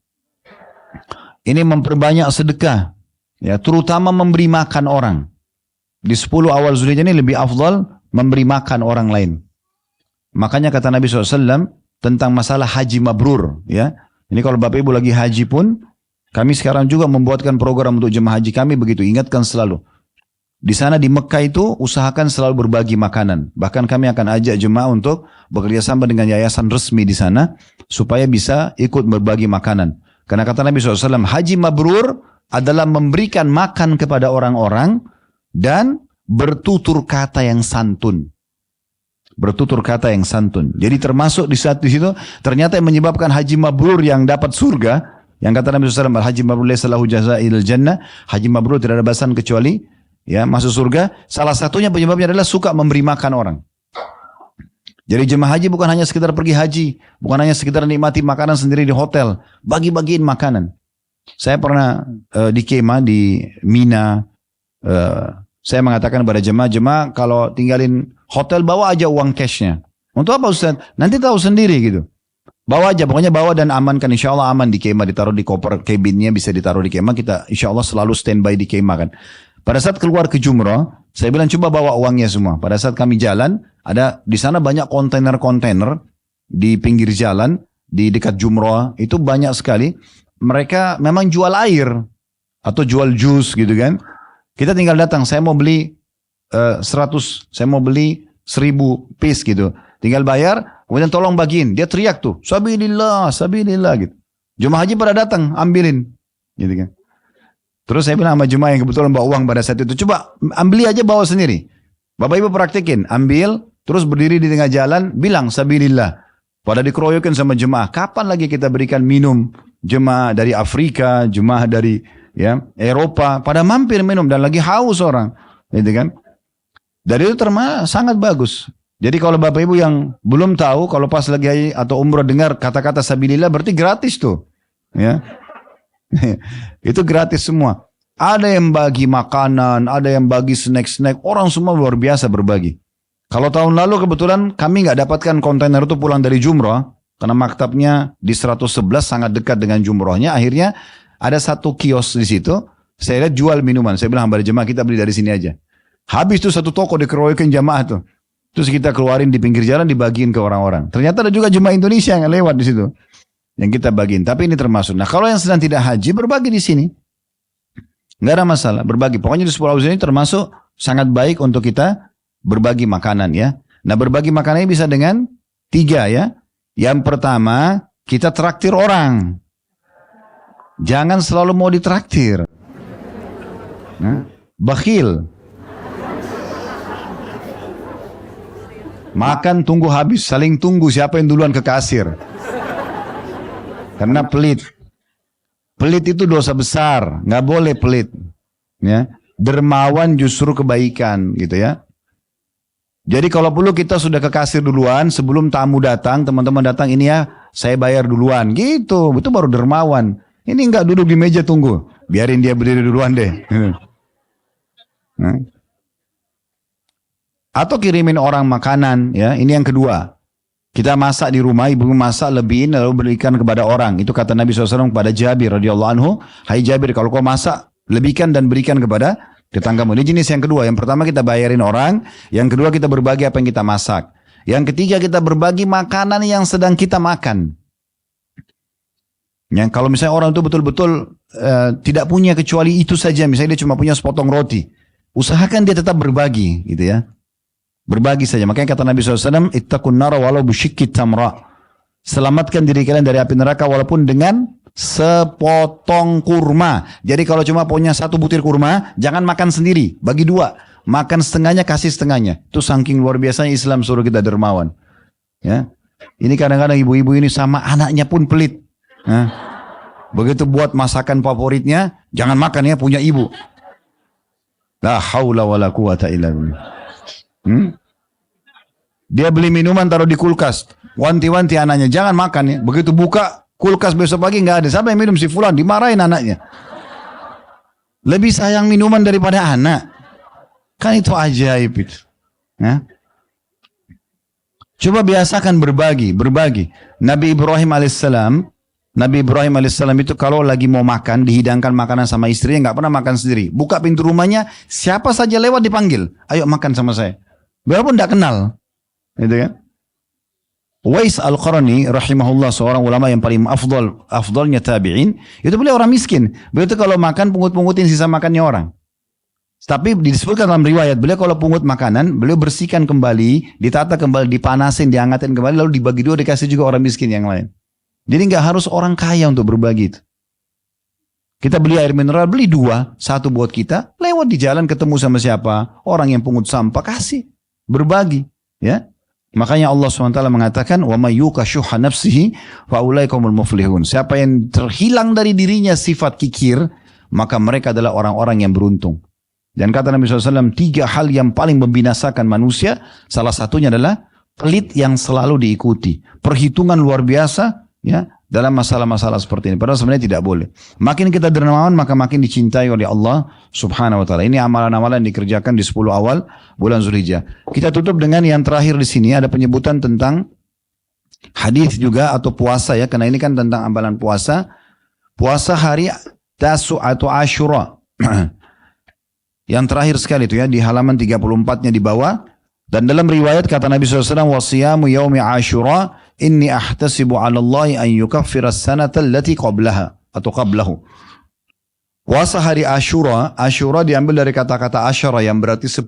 Ini memperbanyak sedekah. Ya, terutama memberi makan orang. Di 10 awal Zulhijjah ini lebih afdal memberi makan orang lain. Makanya kata Nabi SAW tentang masalah haji mabrur. Ya. Ini kalau Bapak Ibu lagi haji pun, kami sekarang juga membuatkan program untuk jemaah haji kami begitu. Ingatkan selalu. Di sana di Mekah itu usahakan selalu berbagi makanan. Bahkan kami akan ajak jemaah untuk bekerja sama dengan yayasan resmi di sana supaya bisa ikut berbagi makanan. Karena kata Nabi SAW, haji mabrur adalah memberikan makan kepada orang-orang dan bertutur kata yang santun. Bertutur kata yang santun. Jadi termasuk di saat di situ ternyata yang menyebabkan haji mabrur yang dapat surga, yang kata Nabi SAW, haji mabrur laysa lahu jazaa'il jannah, haji mabrur tidak ada balasan kecuali ya masuk surga. Salah satunya penyebabnya adalah suka memberi makan orang. Jadi jemaah haji bukan hanya sekedar pergi haji, bukan hanya sekedar nikmati makanan sendiri di hotel, bagi-bagiin makanan. Saya pernah di kemah di Mina, saya mengatakan kepada jemaah kalau tinggalin hotel bawa aja uang cashnya. Untuk apa Ustaz? Nanti tahu sendiri gitu. Bawa aja, pokoknya bawa dan amankan. Insya Allah aman di kemah, ditaruh di koper cabinnya, bisa ditaruh di kemah. Kita insya Allah selalu standby di kemah kan. Pada saat keluar ke Jumrah, saya bilang coba bawa uangnya semua. Pada saat kami jalan, ada di sana banyak kontainer-kontainer di pinggir jalan, di dekat Jumrah, itu banyak sekali. Mereka memang jual air atau jual jus gitu kan. Kita tinggal datang, saya mau beli 100, saya mau beli 1000 piece gitu. Tinggal bayar, kemudian tolong bagiin. Dia teriak tuh, sabilillah, sabilillah gitu. Jemaah haji pada datang, ambilin. Gitu kan. Terus saya bilang sama jemaah yang kebetulan bawa uang pada saat itu, coba ambil aja bawa sendiri. Bapak ibu praktekin, ambil, terus berdiri di tengah jalan, bilang sabilillah. Pada dikeroyokin sama jemaah, kapan lagi kita berikan minum jemaah dari Afrika, jemaah dari Eropa, pada mampir minum dan lagi haus orang. Gitu kan. Dari itu sangat bagus. Jadi kalau Bapak Ibu yang belum tahu, kalau pas lagi haji atau umrah dengar kata-kata sabilillah berarti gratis tuh. Ya. Itu gratis semua. Ada yang bagi makanan, ada yang bagi snack-snack. Orang semua luar biasa berbagi. Kalau tahun lalu kebetulan kami nggak dapatkan kontainer itu pulang dari Jumrah. Karena maktabnya di 111 sangat dekat dengan Jumrahnya. Akhirnya ada satu kios di situ. Saya lihat jual minuman. Saya bilang kepada jemaah kita beli dari sini aja. Habis itu satu toko dikeroyokin jamaah tuh. Terus kita keluarin di pinggir jalan dibagiin ke orang-orang. Ternyata ada juga jemaah Indonesia yang lewat di situ. Yang kita bagiin. Tapi ini termasuk. Nah kalau yang sedang tidak haji berbagi di sini. Nggak ada masalah. Berbagi. Pokoknya di Pulau ini termasuk sangat baik untuk kita berbagi makanan ya. Nah berbagi makanan ini bisa dengan 3 ya. Yang pertama kita traktir orang. Jangan selalu mau ditraktir. Nah, bakhil. Makan tunggu habis, saling tunggu siapa yang duluan ke kasir. Karena pelit. Pelit itu dosa besar, nggak boleh pelit. Ya, dermawan justru kebaikan gitu ya. Jadi kalau perlu kita sudah ke kasir duluan sebelum tamu datang, teman-teman datang ini ya, saya bayar duluan gitu. Itu baru dermawan. Ini nggak duduk di meja tunggu, biarin dia berdiri duluan deh. Nah. Atau kirimin orang makanan, ya. Ini yang kedua. Kita masak di rumah, ibu masak lebihin lalu berikan kepada orang. Itu kata Nabi SAW kepada Jabir radhiyallahu anhu, hai Jabir, kalau kau masak, lebihkan dan berikan kepada tetanggamu. Ini jenis yang kedua. Yang pertama kita bayarin orang, yang kedua kita berbagi apa yang kita masak. Yang ketiga kita berbagi makanan yang sedang kita makan. Yang kalau misalnya orang itu betul-betul tidak punya kecuali itu saja, misalnya dia cuma punya sepotong roti, usahakan dia tetap berbagi, gitu ya. Berbagi saja. Makanya kata Nabi SAW, ittaqun nara walau bisyikki tamra. Selamatkan diri kalian dari api neraka walaupun dengan sepotong kurma. Jadi kalau cuma punya 1 butir kurma, jangan makan sendiri, bagi 2. Makan setengahnya, kasih setengahnya. Itu saking luar biasanya Islam suruh kita dermawan. Ya. Ini kadang-kadang ibu-ibu ini sama anaknya pun pelit. Nah, begitu buat masakan favoritnya, jangan makan ya, punya ibu. La haula wala quwata illa billah. Dia beli minuman taruh di kulkas, wanti-wanti anaknya jangan makan ya. Begitu buka kulkas besok pagi nggak ada. Siapa yang minum? Si fulan. Dimarahin anaknya. Lebih sayang minuman daripada anak. Kan itu ajaib itu. Ya? Coba biasakan berbagi. Nabi Ibrahim alaihissalam itu kalau lagi mau makan, dihidangkan makanan sama istrinya, nggak pernah makan sendiri. Buka pintu rumahnya, siapa saja lewat dipanggil, ayo makan sama saya. Walaupun tidak kenal, gitu kan? Uwais Al-Qarni rahimahullah, seorang ulama yang paling afdalnya tabi'in, itu beliau orang miskin. Beliau itu kalau makan pungut-pungutin sisa makannya orang. Tapi disebutkan dalam riwayat, beliau kalau pungut makanan, beliau bersihkan kembali, ditata kembali, dipanasin, dihangatin kembali, lalu dibagi 2 dikasih juga orang miskin yang lain. Jadi nggak harus orang kaya untuk berbagi itu. Kita beli air mineral, beli 2, 1 buat kita, lewat di jalan ketemu sama siapa, orang yang pungut sampah, kasih. Berbagi, ya. Makanya Allah SWT mengatakan, wa may yuqa syuhha nafsihi fa ulaikumul muflihun. Siapa yang terhilang dari dirinya sifat kikir, maka mereka adalah orang-orang yang beruntung. Dan kata Nabi SAW, 3 hal yang paling membinasakan manusia, salah satunya adalah pelit yang selalu diikuti, perhitungan luar biasa, ya, dalam masalah-masalah seperti ini. Padahal sebenarnya tidak boleh. Makin kita dermawan maka makin dicintai oleh Allah subhanahu wa ta'ala. Ini amalan-amalan yang dikerjakan di 10 awal bulan Zulhijjah. Kita tutup dengan yang terakhir di sini, ada penyebutan tentang hadis juga atau puasa ya, karena ini kan tentang amalan puasa. Puasa hari Tasu atau Ashura. Yang terakhir sekali itu ya, di halaman 34-nya di bawah. Dan dalam riwayat kata Nabi SAW, wasiyamu yaumi Ashura inni ahtasibu 'ala Allah an yukaffira as-sanata allati qablaha atau qablahu. Puasa hari Ashura, Ashura diambil dari kata-kata Ashara yang berarti 10,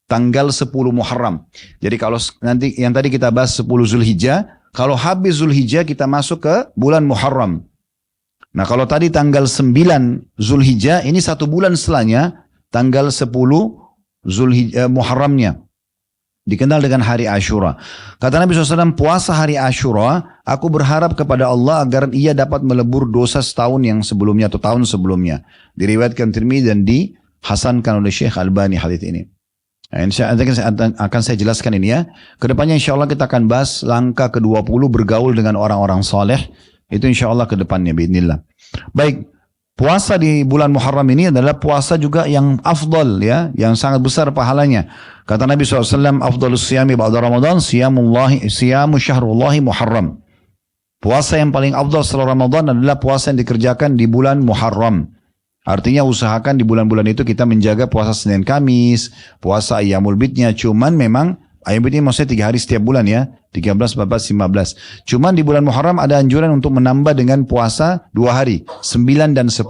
tanggal 10 Muharram. Jadi kalau nanti yang tadi kita bahas 10 Zulhijjah, kalau habis Zulhijjah kita masuk ke bulan Muharram. Nah kalau tadi tanggal 9 Zulhijjah, ini 1 bulan setelahnya tanggal 10 Muharramnya. Dikenal dengan hari Ashura. Kata Nabi SAW, puasa hari Ashura, aku berharap kepada Allah agar ia dapat melebur dosa setahun yang sebelumnya atau tahun sebelumnya. Diriwayatkan Tirmidzi dan dihasankan oleh Syekh Albani hadits ini. Nah, akan saya jelaskan ini ya. Kedepannya insya Allah kita akan bahas langkah ke-20 bergaul dengan orang-orang saleh. Itu insya Allah kedepannya, biidznillah. Baik. Puasa di bulan Muharram ini adalah puasa juga yang afdal ya, yang sangat besar pahalanya. Kata Nabi SAW, afdalus siyami ba'da Ramadan, siyamu syahrullahi Muharram. Puasa yang paling afdal setelah Ramadan adalah puasa yang dikerjakan di bulan Muharram. Artinya usahakan di bulan-bulan itu kita menjaga puasa Senin Kamis, puasa Ayyamul Bidnya. Cuman memang Ayyamul Bid ini maksudnya 3 hari setiap bulan ya, 13, 14, 15. Cuman di bulan Muharram ada anjuran untuk menambah dengan puasa 2 hari, 9 dan 10.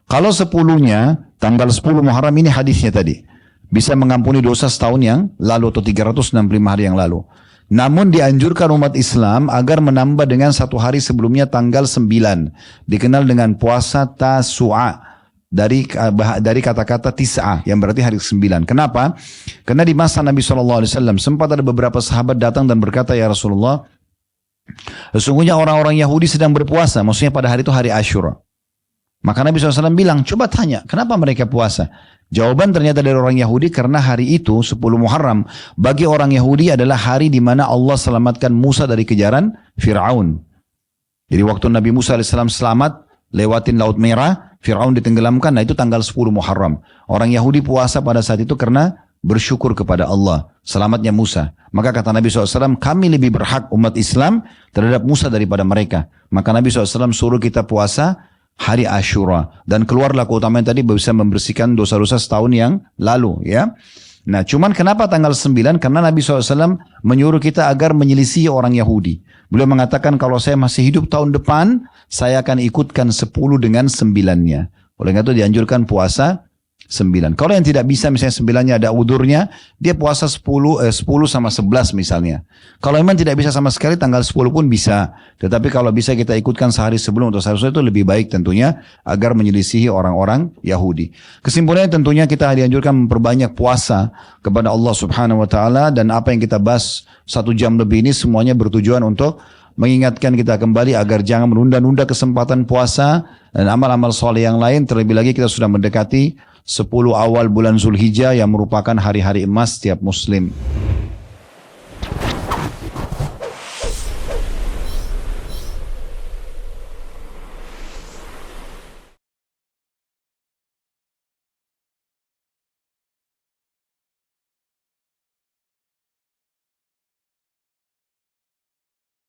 Kalau 10-nya, tanggal 10 Muharram ini hadisnya tadi, bisa mengampuni dosa setahun yang lalu atau 365 hari yang lalu. Namun dianjurkan umat Islam agar menambah dengan 1 hari sebelumnya tanggal 9. Dikenal dengan puasa Tasu'a. Dari kata-kata tis'ah yang berarti hari ke-9. Kenapa? Karena di masa Nabi SAW sempat ada beberapa sahabat datang dan berkata, ya Rasulullah, sesungguhnya orang-orang Yahudi sedang berpuasa, maksudnya pada hari itu hari Ashura. Maka Nabi SAW bilang, coba tanya, kenapa mereka puasa? Jawaban ternyata dari orang Yahudi, karena hari itu 10 Muharram bagi orang Yahudi adalah hari di mana Allah selamatkan Musa dari kejaran Fir'aun. Jadi waktu Nabi Musa AS selamat lewatin Laut Merah, Fir'aun ditenggelamkan, nah itu tanggal 10 Muharram. Orang Yahudi puasa pada saat itu karena bersyukur kepada Allah, selamatnya Musa. Maka kata Nabi SAW, kami lebih berhak umat Islam terhadap Musa daripada mereka. Maka Nabi SAW suruh kita puasa hari Ashura. Dan keluarlah keutamaan tadi bisa membersihkan dosa-dosa setahun yang lalu ya. Nah cuman kenapa tanggal 9? Karena Nabi SAW menyuruh kita agar menyelisih orang Yahudi. Beliau mengatakan kalau saya masih hidup tahun depan, saya akan ikutkan 10 dengan 9-nya. Oleh karena itu dianjurkan puasa 9. Kalau yang tidak bisa misalnya 9-nya ada udurnya, dia puasa 10 sama 11 misalnya. Kalau memang tidak bisa sama sekali tanggal 10 pun bisa. Tetapi kalau bisa kita ikutkan sehari sebelum atau sehari itu lebih baik tentunya agar menyelisihi orang-orang Yahudi. Kesimpulannya tentunya kita dianjurkan memperbanyak puasa kepada Allah Subhanahu wa taala, dan apa yang kita bahas 1 jam lebih ini semuanya bertujuan untuk mengingatkan kita kembali agar jangan menunda-nunda kesempatan puasa dan amal-amal soleh yang lain. Terlebih lagi kita sudah mendekati 10 awal bulan Zulhijjah yang merupakan hari-hari emas setiap muslim.